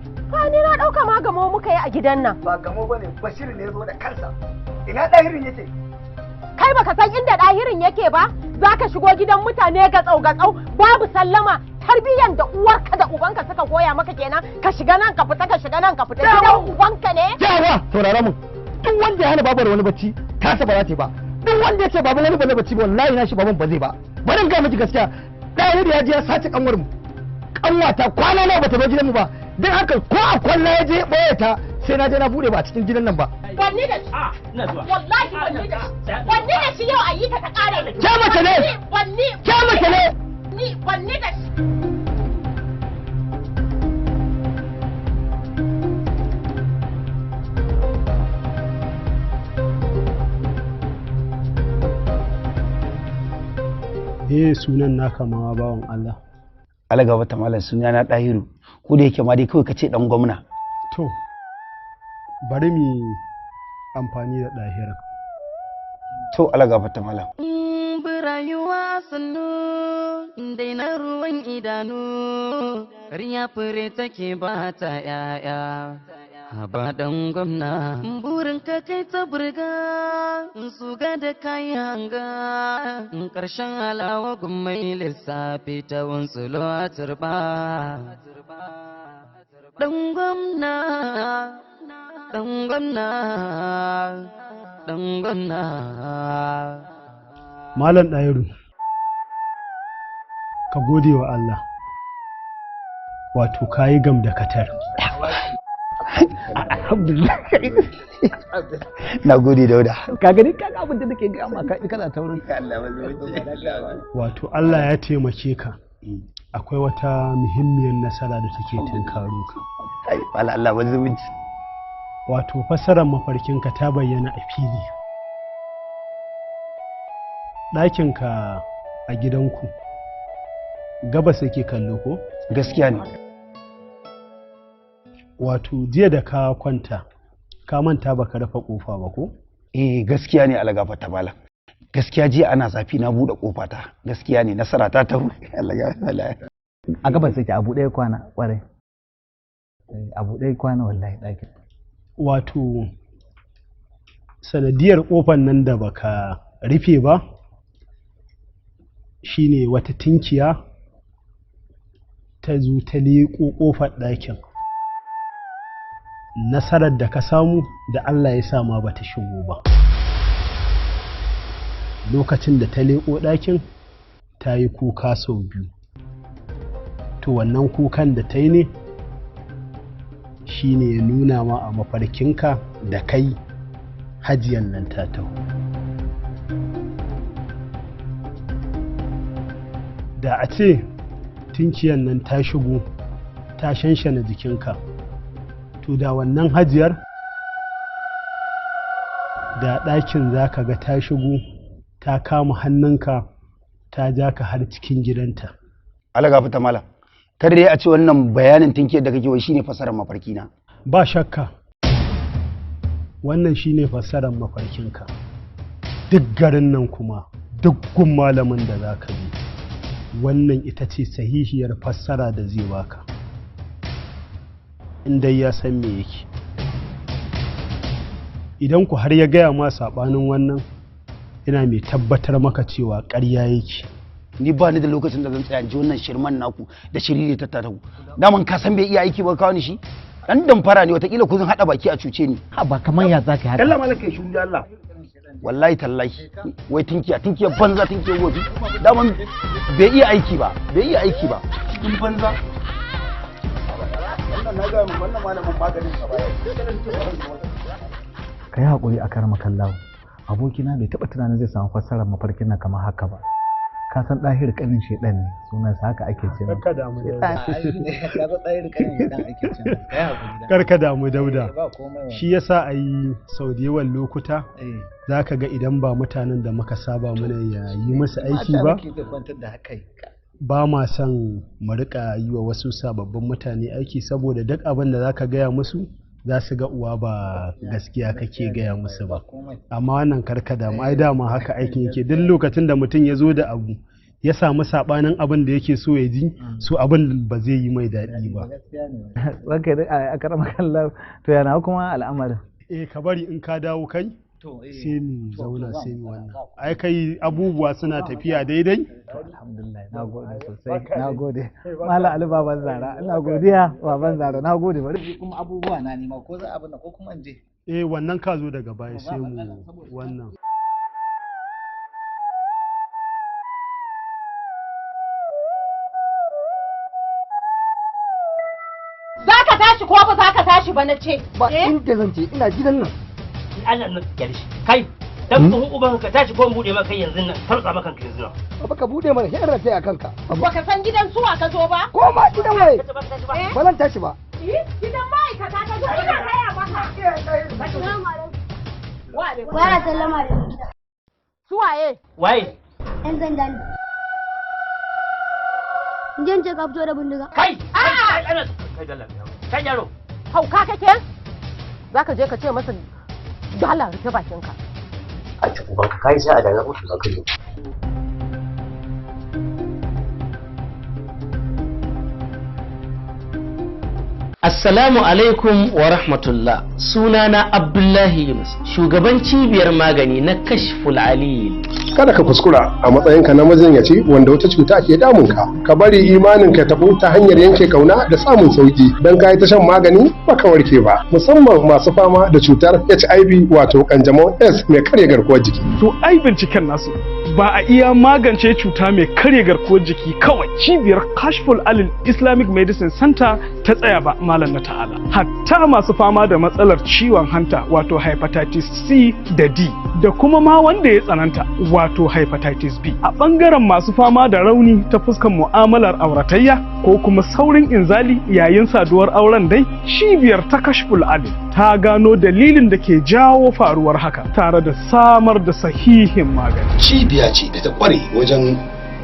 ni na ɗauka ma gamo muka yi a gidan nan ba gamo bane Bashir ne ya zo da kansa ina ɗahirin yake kai baka san inda ɗahirin yake ba zaka shigo gidan mutane gatsau babu sallama tarbiyyan da uwarka da ubanka suka koya maka kenan ka shiga nan ka fita ka shiga nan ka fita gidan ubanka ne yawa saurara mu duk wanda ya hana babar wani bacci tasa ba za ta yi ba duk wanda ya ce baban wani ba zai bacci ba wallahi na shi baban ba zai ba bari ga miki gaskiya ɗaya da ya je ya sace kanwar mu kanwata kwana nawa bata zo gidan mu ba dan haka ko a kwalla ya je boye ta sai na je na bude ba a cikin gidan nan ba wanni da shi wallahi wanni da shi yau ayi ta kare da ke mace ne wanni ke mace ne wanni da shi me sunan naka ma bawan Allah? alaga wata malam suna na Dahiru, ko da yake ma dai kawai kace dan gwamna. To bari mu amfani da Dahiru. To alaga wata malam. Rayuwa sannu daina ruwan idanu, riya fure take ba ta yaya. Haba dan gwamna, burin ka kai ta burga, su ga da kayan hanga, ƙarshen halawa gummai lissafi ta wunsulo a turba. Dan gwamna, dan gwamna, dan gwamna. Malam Ɗahiru, ka gode wa Allah, wato ka yi gam da katar. Alhamdulillah. Na gode Dauda. Ka gani ka abin da nake ga maka kana taurin wato Allah ya taimake ka. Akwai wata muhimmiyar nasara da take tunkaro ka. Ai wala Allah wani zumunci. Wato fasarar mafarkinka ta bayyana a fili. Ɗakinka a gidanku gabas yake kallo ko? Gaskiya ne. Wato jiya da ka kwanta ka manta baka rufe kofa ba ko? Gaskiya ne alagafa ta malam. Gaskiya jiya ana zafi na buɗe kofa ta. Gaskiya ne nasara ta taru. A gabas yake abu ɗaya kwana kwarai. Abu ɗaya kwana wallahi ɗakin. Wato sanadiyar kofar nan da baka rufe ba shine wata tinkiya ta zo ta leƙo ƙofar ɗakin. Nasarar da ka samu da Allah ya sa ma bata shigo ba. Lokacin da ta leƙo ɗakin ta yi kuka sau biyu. To wannan kukan da ta yi ne shine ya nuna ma a mafarkinka da kai hajiyan nan ta taho. Da a ce tinkiyan nan ta shigo ta shanshana jikinka, to da wannan hajiyar da ɗakin za ka ga ta shigo ta kama hannunka ta ja ka har cikin gidanta. Allah fita malam, kar dai a ce wannan bayanin tinkiyar da kake wai shine fasarar mafarkina. Ba shakka wannan shine fasarar mafarkinka. Duk garin nan kuma duk gun malamin da za ka bi wannan ita ce sahihiyar fassara da zai baka, inda ya san me yake. Idan ku har ya gaya ma saɓanin wannan, ina mai tabbatar maka cewa ƙarya yake. Ni ba ni da lokacin da zan tsaya ji wannan shirman naku da shiriri ta tattaku. Daman ka san bai iya aiki ba kawo ni shi? Dan damfara ne, watakila ku zan haɗa baki a cuce ni. Ha ba kamar ya zaka haka. Allah malaka shi da Allah. Wallahi tallahi wai tinkiya banza tinkiya gobe. Daman bai iya aiki ba, in banza. Wannan na ga wannan malamin maganin ka baya. Kai hakuri a karma kallawo. Abokina bai taɓa tunanin zai samu fassarar mafarkin nan kamar haka ba. Ka san Ɗahiru ƙanin shedan ne, sunansa haka ake ce. Karka damu Dauda. Ka san Ɗahiru ƙanin shedan ake ce. Karka damu Dauda. Shi yasa a yi sau da yawan lokuta za ka ga idan ba mutanen da muka saba mana ya yi musu aiki ba, ba ma son mu riƙa yi wa wasu sababbin mutane aiki, saboda duk abin da za ka gaya musu za su ga uwa ba gaskiya kake gaya musu ba. Amma wannan karka damu, ai dama haka aikin yake. Duk lokacin da mutum ya zo da abu ya samu sabanin abin da yake so ya ji, so abin ba zai yi mai daɗi ba. Ranka a karama kallon to yana kuma al'amarin. Ka bari in ka dawo kai sai mu zauna sai mu wannan. Ai kai abubuwa suna tafiya daidai? Alhamdulillah, na gode sosai, na gode. Malam Ali baban Zara, ina godiya baban Zara, na gode. Bari kuma abubuwa na nima ko za abin ko kuma in je. Wannan ka zo daga baya sai mu wannan. Za ka tashi ko ba za ka tashi ba na ce? Ba inda zan je, ina gidan nan. Allah na kyale shi. Kai, dan tsohon uban ka tashi ko in bude maka yanzu nan, tarza maka yanzu nan. Ba ka bude mana sai rafe a kanka. Ba ka san gidan suwa ka zo ba? Ko ma gidan waye? Ba zan tashi ba. Gidan ma'aikata ka zo ina gaya maka. Assalamu alaikum. Wa alaikum. Wa sallama da gida. Suwaye? Waye? Yan sanda ne. in je ka fito da bindiga. Kai! Kai dalla. Kai yaro. Hauka kake? Zaka je ka ce masa dala rufe bakinka. A ci ubanka kai sai a daga mutu zaka yi. Assalamu alaikum wa rahmatullah. Sunana Abdullahi Yunus, shugaban cibiyar magani na Kashful Alil. Kada ka kuskura a matsayinka na majinyaci wanda wata cuta ke damunka. Ka bari imanin ka tabo ta hanyar yanke kauna da samun sauki. Dan ka yi ta shan magani baka warke ba. Musamman masu fama da cutar HIV wato kanjamau S mai karya garkuwar jiki. To ai binciken nasu ba a iya magance cuta mai karya garkuwar jiki kawai. Cibiyar Kashful Alil Islamic Medicine Center ta tsaya ba malam na ta'ala. Hatta masu fama da matsalar ciwon hanta wato hepatitis C da D da kuma ma wanda ya tsananta wato hepatitis B. A bangaren masu fama da rauni ta fuskar mu'amalar auratayya ko kuma saurin inzali yayin saduwar auren dai, cibiyar ta Kashful Alil ta gano dalilin da ke jawo faruwar haka tare da samar da sahihin magani. Cibiya ce da ta kware wajen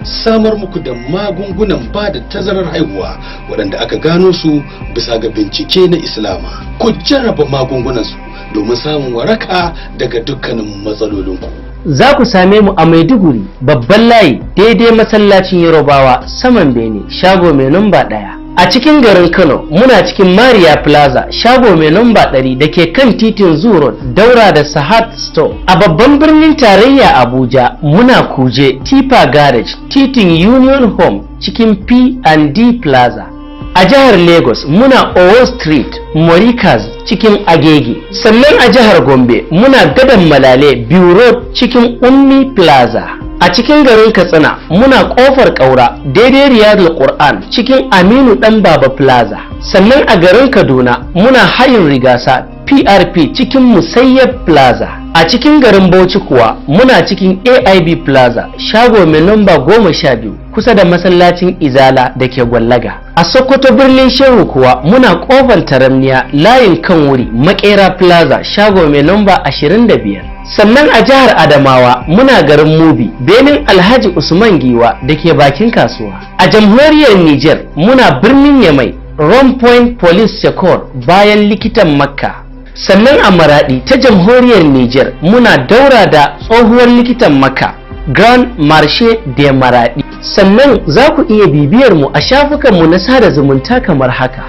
samar muku da magungunan ba da tazarar haihuwa waɗanda aka gano su bisa ga bincike na Islama. Ku jarraba magungunansu domin samun waraka daga dukkanin matsalolinku. Za ku same mu a Maiduguri, babban layi daidai masallacin Yarobawa saman Bene, shago mai namba 1. A cikin garin Kano muna cikin Maria Plaza, shago mai namba 100 da ke kan titin Zoo Road daura da Sahad Store. A babban birnin tarayya Abuja muna Kuje Tipa Garage, titin Union Home cikin P&D Plaza. A jihar Lagos muna Owo Street, Morikas cikin Agege. Sannan a jihar Gombe muna Gadan Malale, Biu Road cikin Ummi Plaza. A cikin garin Katsina muna Kofar Kaura daidai Riyadul Qur'an cikin Aminu Dan Baba Plaza. Sannan a garin Kaduna muna Hayin Rigasa PRP cikin Musayyab Plaza. A cikin garin Bauchi kuwa muna cikin AIB Plaza, shago mai namba 12 kusa da masallacin Izala da ke Gwallaga. A Sokoto birnin Shehu kuwa muna Kofar Taramniya layin kan wuri Makera Plaza, shago mai namba 25. Sannan a jihar Adamawa muna garin Mubi, benin Alhaji Usman Giwa da ke bakin kasuwa. A jamhuriyar Niger muna birnin Yamai, Rome Point Police Secor bayan likitan Makka. Sannan a Maradi ta jamhuriyar Niger muna daura da tsohuwar likitan Makka, Grand Marche de Maradi. Sannan za ku iya bibiyar mu a shafukanmu na sada zumunta kamar haka.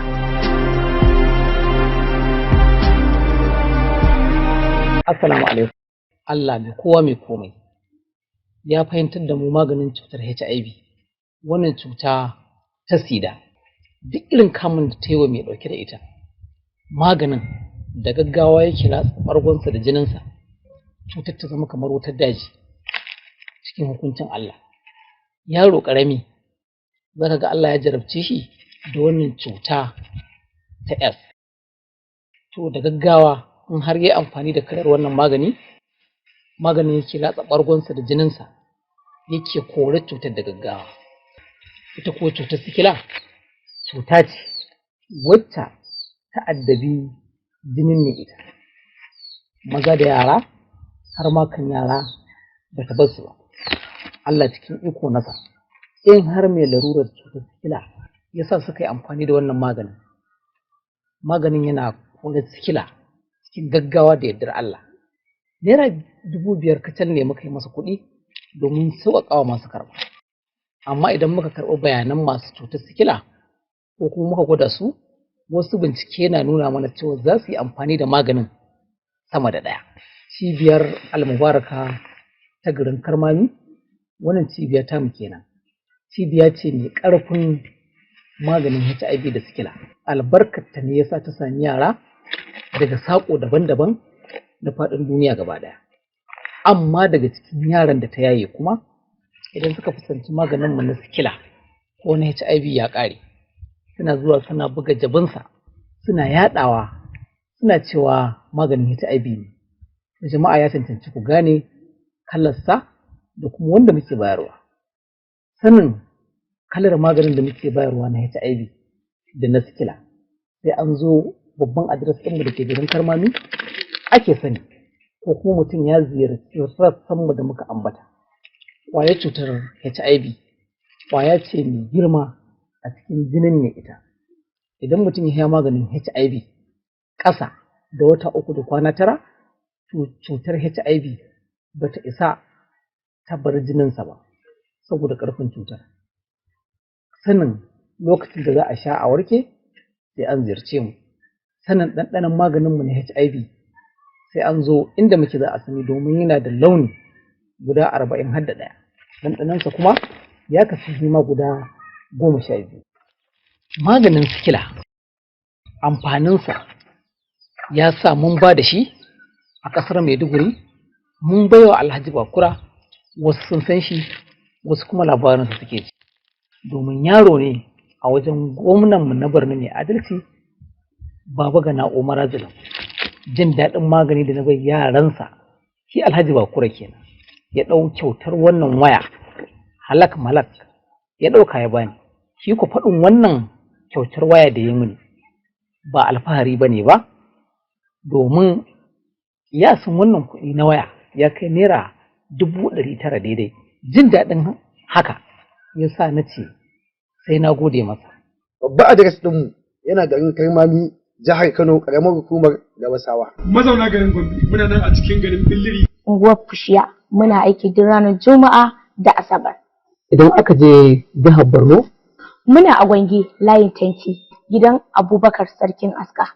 Assalamu alaikum. Allah mai kowa mai komai ya fahimtar da mu maganin cutar HIV, wannan cuta ta sida. Duk irin kamun da ta yi wa mai ɗauke da ita, maganin da gaggawa yake ratsa ɓargonsa da jininsa, cutar ta zama kamar wutar daji cikin hukuncin Allah. Yaro ƙarami zaka ga Allah ya jarabce shi da wannan cuta ta S. To da gaggawa in har yi amfani da kalar wannan maganin yake latsa ɓargonsa da jininsa, yake kore cutar da gaggawa. Ita ko cutar sikila cuta ce wacce ta addabi jinin mai ita, maza da yara, har ma kan yara ba ta bar su ba. Allah cikin iko nasa, in har mai larurar cutar sikila ya sa suka yi amfani da wannan maganin yana kore sikila cikin gaggawa da yardar Allah. Naira 5,000 kacal ne muka yi masa kuɗi domin sauƙaƙawa masu karɓa. Amma idan muka karɓi bayanan masu cutar sikila ko kuma muka gwada su, wasu bincike na nuna mana cewa za su yi amfani da maganin sama da ɗaya. Cibiyar Almubaraka ta garin Karmami, wannan cibiya ta mu kenan. Cibiya ce mai ƙarfin maganin HIV da sikila. Albarkata ne yasa ta sami yara daga saƙo daban-daban da faɗin duniya gaba ɗaya. Amma daga cikin yaran da ta yaye kuma idan suka fuskanci maganin mu na sikila ko na HIV ya ƙare, suna zuwa suna buga jabinsa, suna yaɗawa, suna cewa maganin HIV ne. Da jama'a ya cancanci ku gane kalarsa da kuma wanda muke bayarwa. Sanin kalar maganin da muke bayarwa na HIV da na sikila sai an zo babban adres ɗinmu da ke garin Karmami ake sani, ko kuma mutum ya ziyarci rassanmu da muka ambata. Ƙwayar cutar HIV ƙwaya ce mai girma a cikin jinin ne ita. Idan mutum ya sha maganin HIV ƙasa da wata 3 da kwana 9, cutar HIV ba ta isa ta bar jininsa ba saboda ƙarfin cutar. Sanin lokacin da za a sha a warke sai an ziyarce mu. Sanin ɗanɗanon maganinmu na HIV sai an zo inda muke za a sani, domin yana da launi guda 40 har da 1. Ɗanɗanonsa kuma ya kasu hima guda 12. Maganin sikila amfaninsa ya sa mun ba da shi a ƙasar Maiduguri, mun baiwa Alhaji Bakura, wasu sun san shi wasu kuma labarinsa suke ji, domin yaro ne a wajen gwamnanmu na Borno mai adalci Baba Gana Umar Zulum. Jin daɗin magani da na bai yaransa shi Alhaji Bakura kenan ya ɗau kyautar wannan waya halak malak ya ɗauka ya bani. Shi ku faɗin wannan kyautar waya da ya mini ba alfahari ba ne ba, domin ya san wannan kuɗi na waya ya kai naira 900 daidai. Jin daɗin haka ya sa na ce sai na gode masa. Babba adres ɗinmu yana garin Karmami, jihar Kano, ƙaramar hukumar Gabasawa. Mazauna garin Gombe muna nan a cikin garin Billiri. Unguwar Fushiya muna aiki duk ranar Juma'a da Asabar. Idan aka je jihar Borno, muna a Gwange layin Tanki gidan Abubakar Sarkin Aska.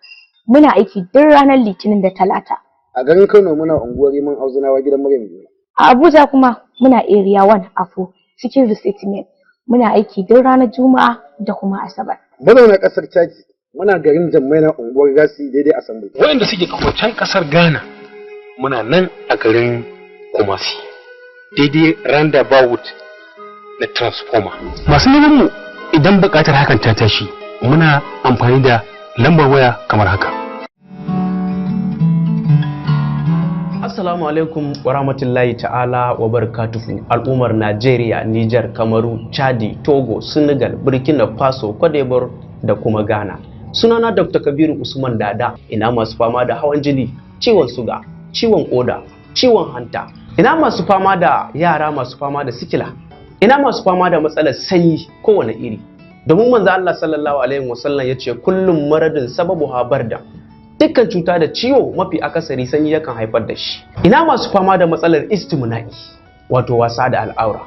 Muna aiki duk ranar Litinin da Talata. A garin Kano muna unguwar Riman Auzunawa gidan Maryam Yola. A Abuja kuma muna Area 1 Afo cikin Resettlement. Muna aiki duk ranar Juma'a da kuma Asabar. Mazauna ƙasar Chadi muna garin Jammaina unguwar Gasi daidai Assembly. Waɗanda suke can ƙasar Ghana muna nan a garin Kumasi daidai roundabout na transformer. Masu neman mu idan buƙatar hakan ta tashi muna amfani da lambar waya kamar haka. Assalamu alaikum wa rahmatullahi ta'ala wa barakatuhu. Al'ummar Najeriya, Niger, Kamaru, Chadi, Togo, Senegal, Burkina Faso, Cote d'Ivoire da kuma Ghana. Sunana Dr. Kabiru Usman Dada. Ina masu fama da hawan jini, ciwon suga, ciwon koda, ciwon hanta. Ina masu fama da yara masu fama da sikila. Ina masu fama da matsalar sanyi kowane iri. Domin manzo Allah sallallahu alaihi wasallam yace kullum maradin sababu habarda. Dukkan cuta da ciwo mafi akasari sanyi yakan haifar da shi. Ina masu fama da matsalar istimna'i, wato wasa da al'aura.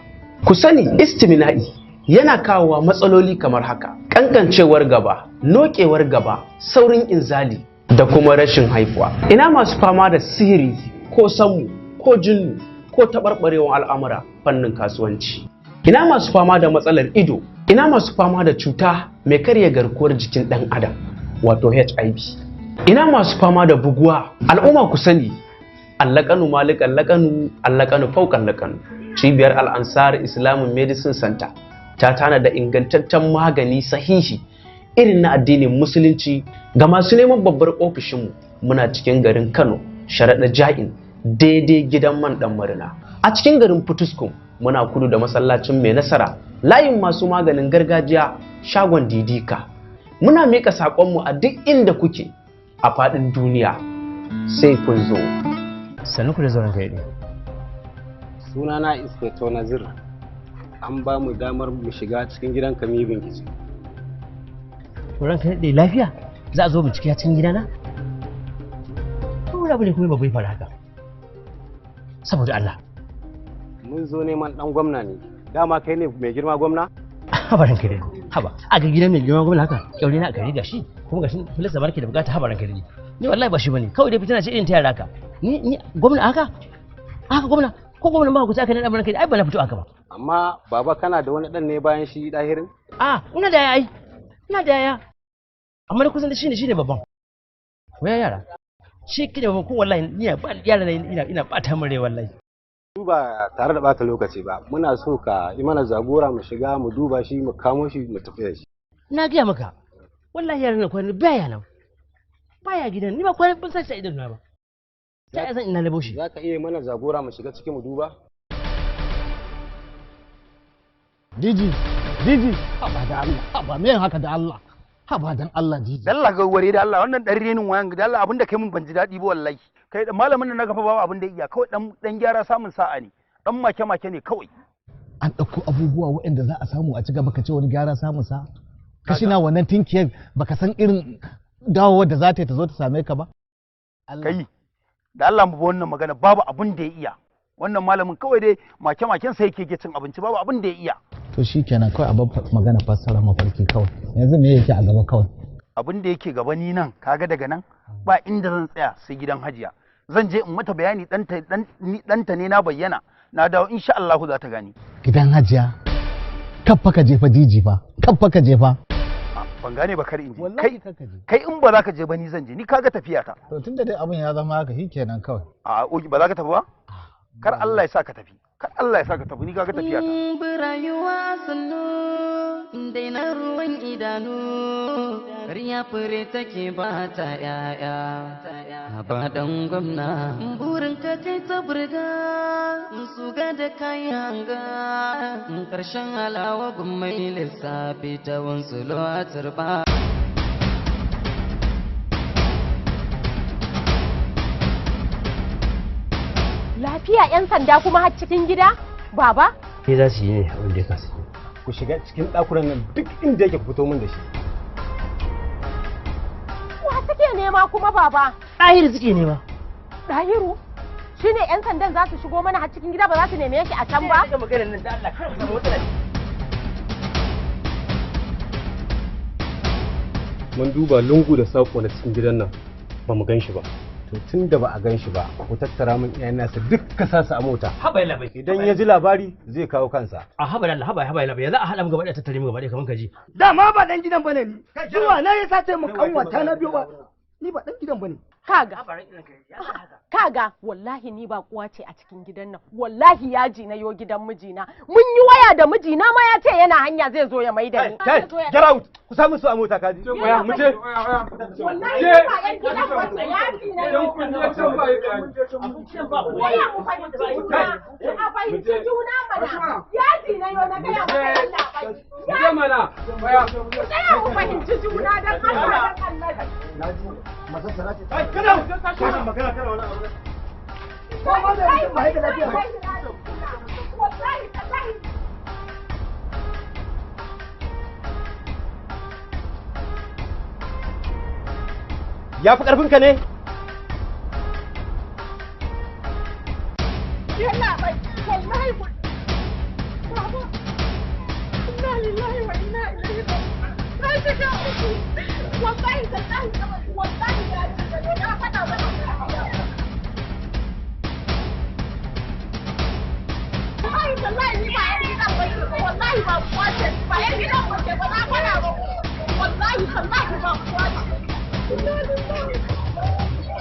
Ku sani istimna'i yana kawowa matsaloli kamar haka: kankancewar gaba, nokewar gaba, saurin inzali da kuma rashin haifuwa. Ina masu fama da sihiri ko sammu ko jinnu ko taɓarɓarewar al'amura fannin kasuwanci. Ina masu fama da matsalar ido. Ina masu fama da cuta mai karya garkuwar jikin ɗan adam, wato HIV. Ina masu fama da buguwa. Al'umma ku sani allakanu malik allakanu faukan lakanu. Cibiyar Al-Ansar Islamic Medicine Center ta tana da ingantaccen magani sahihi irin na addinin musulunci ga masu neman babbar ofishinmu. Muna cikin garin Kano, sharaɗa Ja'in, daidai gidan man ɗan Marina. A cikin garin Putuskum muna kudu da masallacin Mai Nasara, layin masu maganin gargajiya, shagon Didika. Muna miƙa saƙonmu a duk inda kuke a faɗin duniya, sai kun zo. Sannu ku da zauren kai. Sunana Inspector Nazir. An ba mu damar mu shiga cikin gidan ka mu yi bincike. Ran kai dai lafiya? Za a zo bincike a cikin gidana? Ko rabu ne kuma babbai fara haka. Saboda Allah. Mun zo neman dan gwamna ne. Dama kai ne mai girma gwamna? Habaran kai dai. Haba, a ga gidan mai girma gwamna haka. Kyaure na gari gashi, kuma gashin filasa barke da bukata habaran kai dai. Ni wallahi ba shi bane. Kawai dai fitina ce irin ta yara haka. Ni gwamna haka? Haka gwamna? Ko gwamna ma ku ta kai na dan kai ai ba na fito haka ba. Amma baba kana da wani dan ne bayan shi dahirin? Ina da yaya. Ina da yaya. Amma na kusan da shine babban. Waya yara. Shi kike babban ko wallahi ni ba yara ina bata min rai wallahi. Ba tare da bata lokaci ba. Muna so ka yi mana zagora mu shiga mu duba shi mu kamo shi mu tafi da shi. Na ga maka. Wallahi yaran nan kwana baya nan. Baya gidan ni ba kwana ban sai idan na ba. Sai zan ina labo shi. Zaka iya mana zagora mu shiga cikin mu duba? Diji, haba da Allah, haba me haka da Allah, haba dan Allah Diji. Allah ga ware da Allah wannan dan renin wayan da Allah abinda kai mun ban ji daɗi ba wallahi. Kai malamin nan na gafa babu abin da iya kawai dan gyara samun sa'a ne. Dan make ne kawai. An ɗauko abubuwa waɗanda za a samu a ci gaba ka ce wani gyara samun sa'a. kashi na wannan tinkiyar baka san irin dawowar da za ta yi ta zo ta same ka ba kai da Allah mu ba wannan magana babu abin da ya iya wannan malamin kawai dai make-maken sai yake cin abinci babu abin da ya iya to shikenan kawai a magana fassara mafarki kawai yanzu me yake a gaba kawai abin da yake gaba ni nan kaga daga nan ba inda zan tsaya sai gidan hajiya zan je in mata bayani ɗanta ne na bayyana na dawo insha Allah za ta gani gidan hajiya kaffa ka jefa jiji fa kaffa ka jefa ban gane ba kar in je kai in ba za ka je ba ni zan je ni kaga tafiya ta to tunda dai abin ya zama haka shikenan kawai a oki ba za ka tafi ba kar Allah ya sa ka tafi kar Allah ya sa ka tafi ni kaga tafiya ta bi rayuwa sannu daina ruwan idanu riya fure take ba ta yaya ba dan gwamna burin ka kai ta burga su ga da kayan ga karshen halawa gummai lissafi ta wansu a turba lafiya 'yan sanda kuma har cikin gida baba ke za su yi ne abin da ya kasu ku shiga cikin ɗakunan nan duk inda yake fito min da shi wa suke nema kuma baba ɗahiru suke nema ɗahiru shine 'yan sandan za su shigo mana har cikin gida ba za su neme shi a can ba mun duba lungu da saƙo na cikin gidan nan ba mu gan shi ba to tun da ba a gan shi ba ku tattara min iyayen nasa duk ka sa su a mota haba yalla bai idan ya ji labari zai kawo kansa a haba yalla haba yalla bai za a hada mu gaba da tattare mu gaba da kaman kaji dama ba dan gidan bane ni zuwa na ya sace mu kanwata na biyo ba ni ba dan gidan bane kaga wallahi ni ba kuwa ce a cikin gidan nan wallahi yaji na yo gidan mijina mun yi waya da mijina ma ya ce yana hanya zai zo ya mai da ni get out ku samu su a mota kaji waya mu je wallahi ba yan gidan ba yaji na yo a fahimci juna mana yaji na yo na gaya mana ya ku fahimci juna dan Allah dan Allah kada kana magana kana wani abu ko ma da ba haika lafiya ba wallahi tallahi ya fi karfin ka ne yana bai wallahi baba inna lillahi wa inna ilaihi raji'un na shiga uku wallahi tallahi wallahi ya faɗa mana wallahi tallahi ni ba yan gidan ba wallahi ba kuwa ce ba yan gidan ba ce ba na faɗa ba wallahi tallahi ba kuwa ce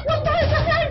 wallahi tallahi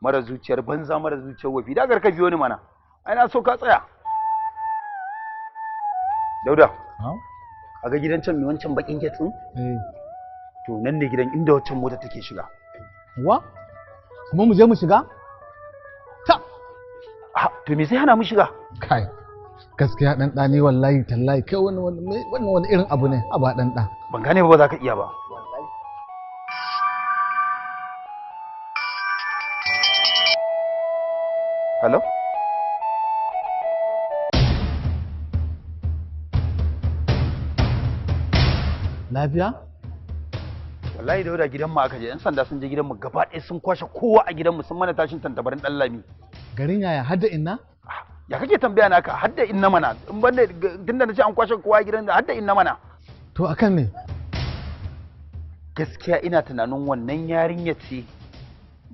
mara zuciyar banza mara zuciyar wafi da ka biyo ni mana ai na so ka tsaya Dauda a ga gidan can mai wancan bakin gate din to nan ne gidan inda wancan mota take shiga wa kuma mu je mu shiga ta to me sai hana mu shiga kai gaskiya dan da ne wallahi tallahi kai wannan wani irin abu ne a ba dan da ban gane ba za ka iya ba hello lafiya wallahi Dauda gidan mu aka je yan sanda sun je gidan mu gaba ɗaya sun kwashe kowa a gidan mu sun mana tashin tantabarin dan lami garin yaya hadda inna ya kake tambaya naka hadda inna mana in banda tunda nace an kwashe kowa a gidan da hadda inna mana to akan ne gaskiya ina tunanin wannan yarinya ce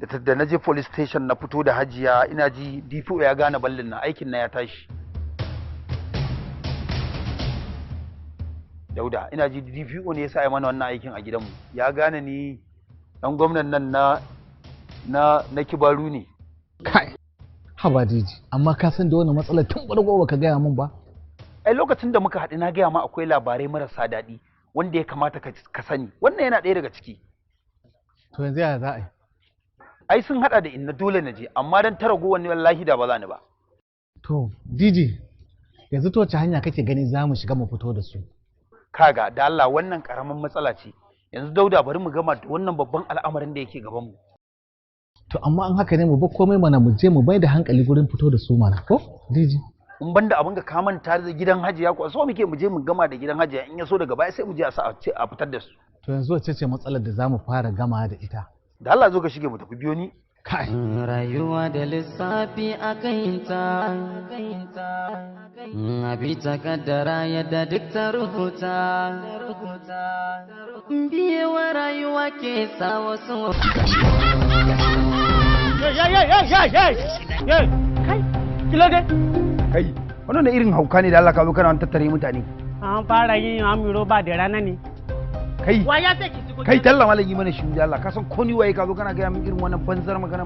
da na je police station na fito da hajiya ina ji DPO ya gane ballin na aikin na ya tashi. Dauda ina ji DPO ne ya sa mana wannan aikin a gidanmu ya gane ni dan gwamnan nan na Kibaru ne. Kai haba Diji amma ka san da wannan matsalar tun farko baka gaya min ba. Ai lokacin da muka haɗu na gaya ma akwai labarai marasa daɗi wanda ya kamata ka sani wannan yana ɗaya daga ciki. To yanzu ya za a yi? Ai sun haɗa da inna dole na je amma dan tara gowan wallahi da ba za ni ba. To Diji yanzu to wace hanya kake gani za mu shiga mu fito da su? Kaga da Allah wannan karamin matsala ce yanzu Dauda bari mu gama da wannan babban al'amarin da yake gaban mu. To amma an haka ne mu ba komai mana mu je mu bai da hankali gurin fito da su mana ko Diji? In banda abin ga kaman tare da gidan hajiya ko so muke mu je mu gama da gidan hajiya in ya so daga baya sai mu je a fitar da su. To yanzu wace ce matsalar da za mu fara gama da ita? Da Allah zo ka shige mu tafi biyo ni. Kai. Rayuwa da lissafi a kayinta, abi ta kaddara yadda duk ta rubuta, biyewa rayuwa ke sa wasu Kai, kilo dai. Kai, wannan da irin hauka ne da Allah ka zo kana tattare mutane. An fara yin amiro ba da rana ne. Kai, wa ya sai ki shigo. Kai talla malami mana shi da Allah ka san ko ni waye ka zo kana ga min irin wannan banzar magana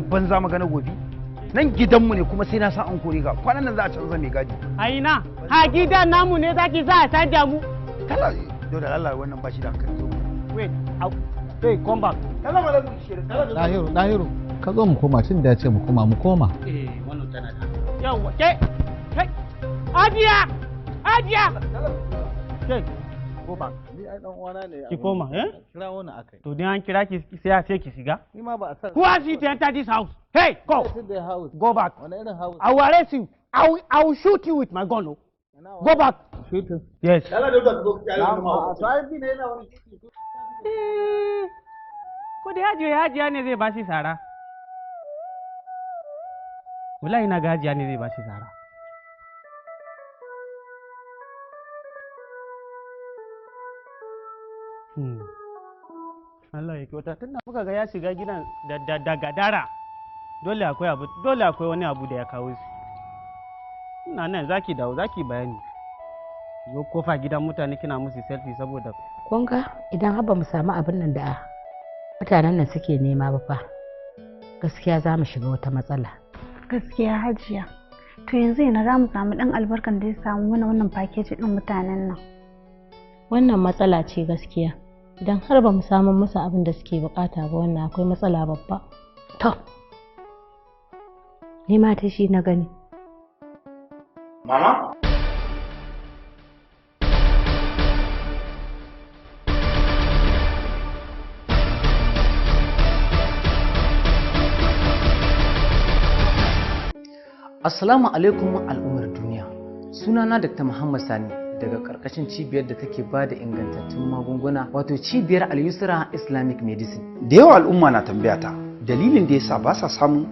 banza magana gobe. Nan gidanmu ne kuma sai na san an kore ka. Kwanan nan za a canza mai gadi. Ai na, ha gidan namu ne zaki za a canja mu. Talla, da Allah wannan bashi da hankali. Wait, hey, come back. Talla malami shi da Dahiru, ka zo mu koma tun da ya ce mu koma. Wannan tana da. Yawa, kai. Ajiya! Kai, go back. Ni ai dan uwana ne. Ki koma, Kira wani akai. To dan an kira ki sai a ce ki shiga. Ni ma ba a san. Who asked you to enter this house? Hey, go. Go back. Wani irin house? I will arrest you. I will shoot you with my gun. Go back. Shoot him. Yes. Talla da zo ka yi ma. To ai bi ne yana wani. Ko da hajiya ne zai bashi sara. Wallahi na gajiya ne zai bashi sara. Allah ya kyauta tunda muka ga ya shiga gidan da gadara dole akwai wani abu da ya kawo shi. Ina nan zaki dawo zaki bayani. Zo kofa gidan mutane kina musu selfie saboda kun ga idan har ba mu samu abin nan da mutanen nan suke nema ba fa gaskiya za mu shiga wata matsala. Gaskiya Hajiya, to yanzu ina za mu samu dan albarkan da ya samu wannan package din mutanen nan. Wannan matsala ce gaskiya. Idan har ba mu samu musu abin da suke bukata ba wannan akwai matsala babba. To, ni ma ta shi na gani. Mama? Assalamu alaikum al'ummar duniya. Sunana Dr. Muhammad Sani daga karkashin cibiyar da take ba da ingantattun magunguna wato cibiyar Al-Yusra Islamic Medicine. Da yawa al'umma na tambaya ta dalilin da yasa ba sa samun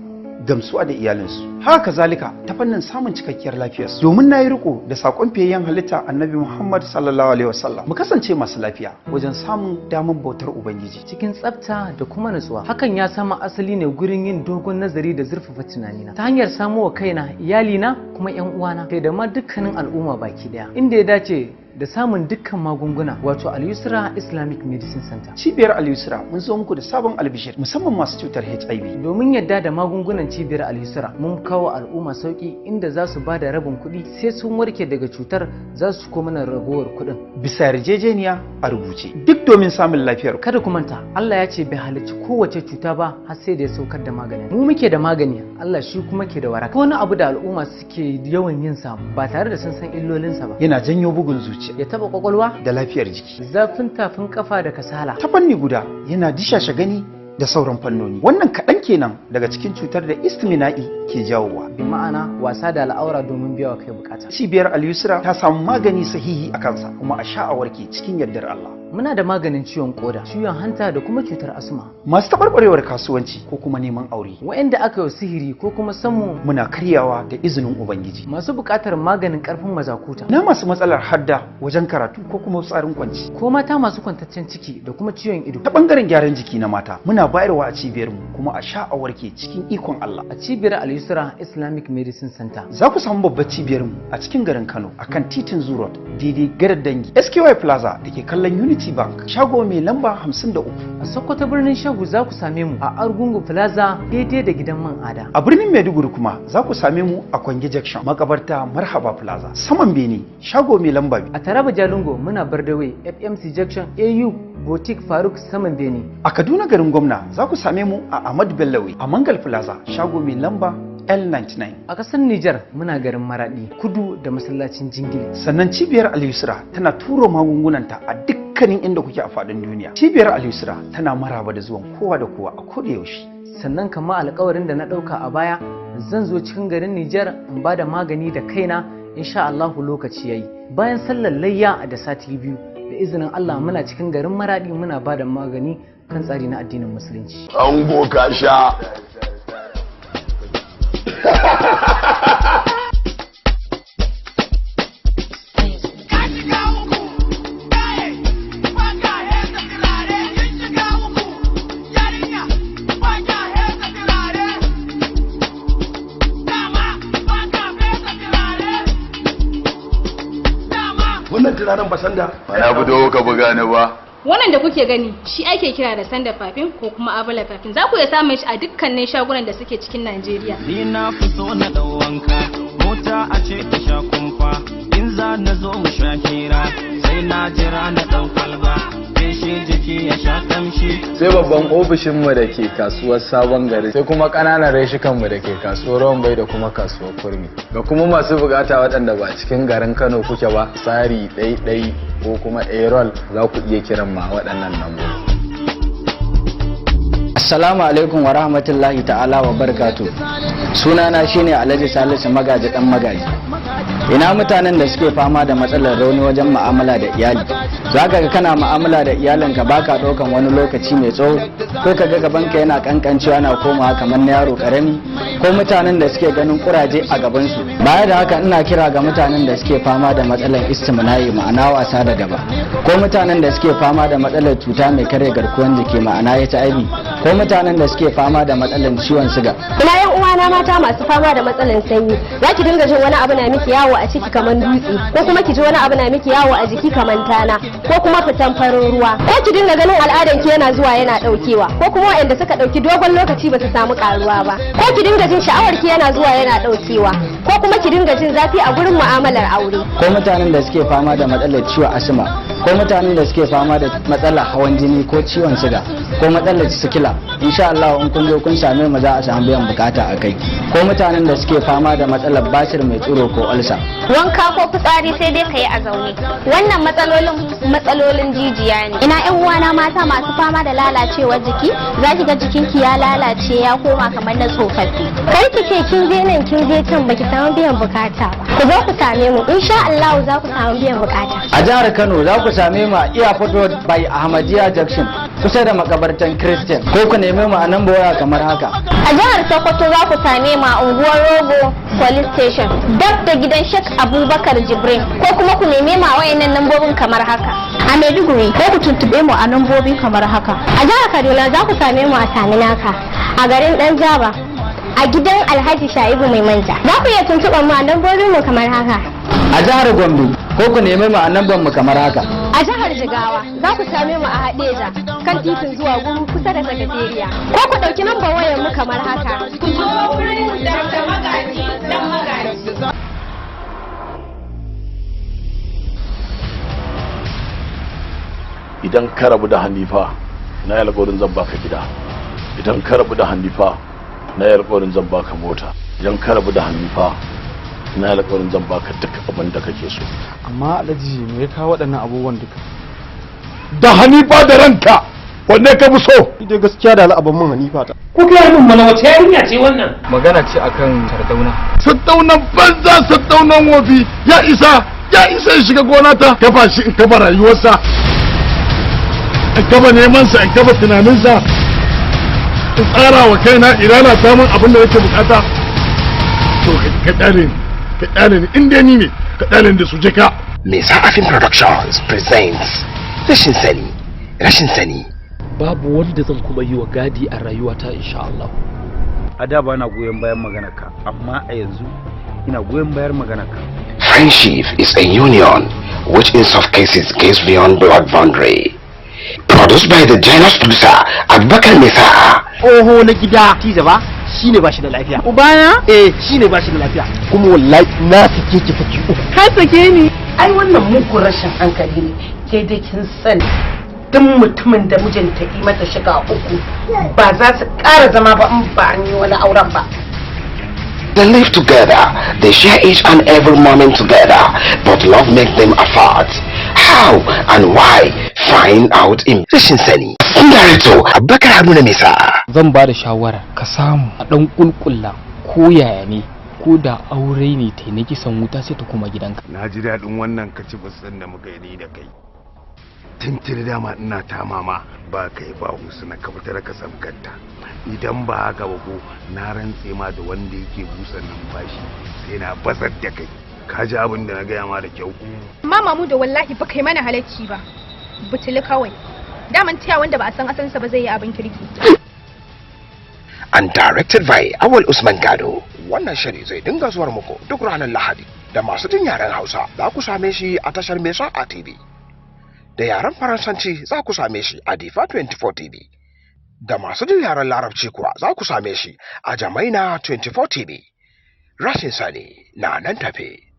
gamsuwa da iyalinsu. Haka zalika ta fannin samun cikakkiyar lafiyarsu. Domin na yi riko da sakon fiyayyen halitta Annabi Muhammad sallallahu alaihi wasallam. Mu kasance masu lafiya wajen samun damar bautar Ubangiji. Cikin tsafta da kuma nutsuwa. Hakan ya samo asali ne gurin yin dogon nazari da zurfafa tunanina. Ta hanyar samo wa kaina, iyalina kuma 'yan uwana kai da ma dukkanin al'umma baki daya. Inda ya dace da samun dukkan magunguna wato Al-Yusra Islamic Medicine Center. Cibiyar Al-Yusra mun zo muku da sabon albishir musamman masu cutar HIV. Domin yadda da magungunan cibiyar Al-Yusra mun kawo al'umma sauki inda za su ba da rabin kuɗi sai sun warke daga cutar za su koma na ragowar kuɗin. Bisa yarjejeniya a rubuce duk domin samun lafiyar. Kada ku manta Allah ya ce bai halicci kowace cuta ba har sai da ya saukar da magani. Mu muke da magani Allah shi kuma ke da waraka. Wani abu da al'umma suke yawan yin sa ba tare da sun san illolinsa ba. Yana janyo bugun zuciya. Ya taba kwakwalwa da lafiyar jiki. Zafin tafin kafa da kasala. Ta fanni guda yana dishashe gani da sauran fannoni. Wannan kaɗan kenan daga cikin cutar da istimina'i ke jawowa. Bi ma'ana wasa da al'aura domin biyawa kai bukata. Cibiyar Al-Yusra ta samu magani sahihi a kansa kuma a sha a warke cikin yardar Allah. Muna da maganin ciwon koda, ciwon hanta da kuma cutar asma. Masu taɓarɓarewar kasuwanci ko kuma neman aure. Waɗanda aka yi sihiri ko kuma sammu muna karyawa da izinin Ubangiji. Masu buƙatar maganin ƙarfin mazakuta. Na masu matsalar hadda wajen karatu ko kuma tsarin kwanci. Ko mata masu kwantaccen ciki da kuma ciwon ido. Ta ɓangaren gyaran jiki na mata muna bayarwa a cibiyarmu kuma a sha a warke cikin ikon Allah. A cibiyar Al-Yusra Islamic Medicine Center. Za ku samu babbar cibiyarmu a cikin garin Kano akan titin Zoo Road daidai gadar dangi SKY Plaza da ke kallon Unity Bank shago mai lamba 53. A Sokoto birnin Shagu za ku same mu a Argungu Plaza daidai da gidan man Ada. A birnin Maiduguri kuma za ku same mu a Kwange Junction makabarta Marhaba Plaza saman Bene shago mai lamba 2. A Taraba Jalingo muna Bardawe FMC Junction AU Boutique Faruk saman Bene. A Kaduna garin Gwamna za ku same mu a Ahmad Bello a Mangal Plaza shago mai lamba L99. A ƙasar Nijar muna garin Maradi kudu da masallacin Jingili. Sannan cibiyar Al-Yusra tana turo magungunanta a dukkanin inda kuke a faɗin duniya. Cibiyar Al-Yusra tana maraba da zuwan kowa da kowa a koda yaushe. Sannan kamar alƙawarin da na ɗauka a baya zan zo cikin garin Nijar in ba da magani da kaina insha Allahu lokaci yayi. Bayan sallar layya da sati 2 da izinin Allah muna cikin garin Maradi muna ba da magani kan tsari na addinin musulunci. Ango ka sha. Wannan turaren ba sanda ba na fito ka buga ni ba. Wannan da kuke gani shi ake kira da sanda fafin ko kuma abula fafin. Za ku iya samun shi a dukkanin shagunan da suke cikin Najeriya. Ni na fi so na dau wanka, mota a ce ta sha kumfa, in za na zo mu sha hira, sai na jira na dau kwalba, shi jiki ya sha kamshi. Sai babban ofishin mu da ke kasuwar Sabon Gari, sai kuma ƙananan reshikan mu da ke kasuwar Rombai da kuma kasuwar Kurmi. Ga kuma masu bukata waɗanda ba cikin garin Kano kuke ba, tsari ɗai ko kuma Aerol za ku iya kiran ma waɗannan lambobi. Assalamu alaikum wa rahmatullahi ta'ala wa barakatuh. Sunana shine Alhaji Salisu Magaji dan Magaji. Ina mutanen da suke fama da matsalar rauni wajen mu'amala da iyali. Zaka ga kana mu'amala da iyalinka baka ɗaukan wani lokaci mai tsawo ko kaga gabanka yana kankancewa na komawa kamar na yaro karami ko mutanen da suke ganin kuraje a gaban su. Baya da haka ina kira ga mutanen da suke fama da matsalar istimna'i ma'ana wasa da gaba ko mutanen da suke fama da matsalar cuta mai karya garkuwar jiki ma'ana HIV ko mutanen da suke fama da matsalar ciwon siga. Ina yan uwana mata masu fama da matsalar sanyi za ki dinga jin wani abu na miki yawo a ciki kamar dutse ko kuma ki ji wani abu na miki yawo a jiki kamar tana ko kuma fitan farin ruwa ko ki dinga ganin al'adan ki yana zuwa yana daukewa ko kuma waɗanda suka dauki dogon lokaci ba su samu karuwa ba ko ki dinga jin sha'awar ki yana zuwa yana daukewa ko kuma ki dinga jin zafi a gurin mu'amalar aure ko mutanen da suke fama da matsalar ciwon asma ko mutanen da suke fama da matsalar hawan jini ko ciwon siga ko matsalar sikila insha Allah in kun zo kun same mu za a samu biyan bukata a kai ko mutanen da suke fama da matsalar basir mai tsiro ko ulsa wanka ko fitsari sai dai kai a zaune wannan matsalolin jijiya ne. Ina yan uwana mata masu fama da lalacewar jiki za ki ga jikinki ya lalace ya koma kamar na tsofaffi kai ki ce kin je nan kin je can baki samu biyan bukata ba ku zo ku same mu insha Allah za ku samu biyan bukata. A jihar Kano za ku same mu a Airport Road by Ahmadiyya Junction kusa da makabartan Christian ko ku neme mu a nan waya kamar haka. A jihar Sokoto za ku same mu a unguwar Rogo Police Station dab da gidan Sheikh Abubakar Jibrin ko kuma ku neme mu a wayannan lambobin kamar haka. A Maiduguri ko ku tuntube mu a lambobi kamar haka. A jihar Kaduna za ku same mu a Saminaka a garin Dan Zaba a gidan Alhaji Shaibu Mai Manja. Za ku iya tuntuɓar mu a lambobin mu kamar haka. A jihar Gombe ko ku neme mu a lambar mu kamar haka. A jihar Jigawa za ku same mu a Hadeja kan titin zuwa Guru kusa da Sakatariya ko ku ɗauki lambar wayar mu kamar haka. Ku zo wurin Dr. Magaji dan Magaji. Idan ka rabu da Hanifa na yi alƙawarin zan baka gida, idan ka rabu da Hanifa na yi alƙawarin zan baka mota, idan ka rabu da Hanifa na yi alƙawarin zan baka duk abin da kake so. Amma Alhaji me ya kawo waɗannan abubuwan duka? Da Hanifa da ranka wanne ka fi so? Ita gaskiya da al'aban mun Hanifa ta. Ku ga mun mana wace yarinya ce wannan? Magana ce akan Sardauna. Saddaunan banza saddaunan wofi ya isa ya shiga gona ta kafa shi in kafa rayuwarsa. in gaba neman sa in gaba tunanin sa in tsara wa kaina ina na samun abin da nake bukata to ka kyale ni in dai ni ne ka kyale da su je ka. Mesa Afin Productions presents rashin sani. Babu wanda zan kuma yi wa gadi a rayuwata insha Allah. A da ba na goyon bayan maganarka, amma a yanzu ina goyon bayan maganarka. Friendship is a union which in some cases goes beyond blood boundary. Produced by the generous producer Abubakar Mesa. Oho na gida Tiza ba shine ba shi da lafiya. Ubana? Shine ba shi da lafiya. Kuma wallahi na sake ki saki uku. Ka sake ni? Ai wannan mugun rashin hankali ne. Ke dai kin sani duk mutumin da mijinta yi mata shiga uku ba za su ƙara zama ba in ba an yi wani auren ba. They live together, they share each and every moment together, but love makes them apart. How and why? Find out in Rashin Sani. Director Abubakar Haruna Mesa. Zan ba da shawara ka samu a ɗan kulkulla ko yaya ne ko da aure ne ta na kisan wuta sai ta koma gidanka. Na ji daɗin wannan kaci basan da muka yi da kai. Tuntuni dama ina ta mama ba kai ba Husna ka fitar ka samkanta. Idan ba haka ba ko na rantse ma da wanda yake busan numfashi sai na basar da kai. Ka ji abin da na gaya ma da kyau. Mama mu da wallahi ba kai mana halacci ba. Butuli kawai. Daman tiya wanda ba a san asansa ba zai yi abin kirki. And directed by Awal Usman Gado. Wannan shiri zai dinga zuwar muku duk ranar Lahadi da masu jin yaren Hausa za ku same shi a tashar Mesa a TV. Da yaren Faransanci za ku same shi a Difa 24 TV. Da masu jin yaren Larabci kuwa za ku same shi a Jamaina 24 TV. Rashin Sani na nan tafe.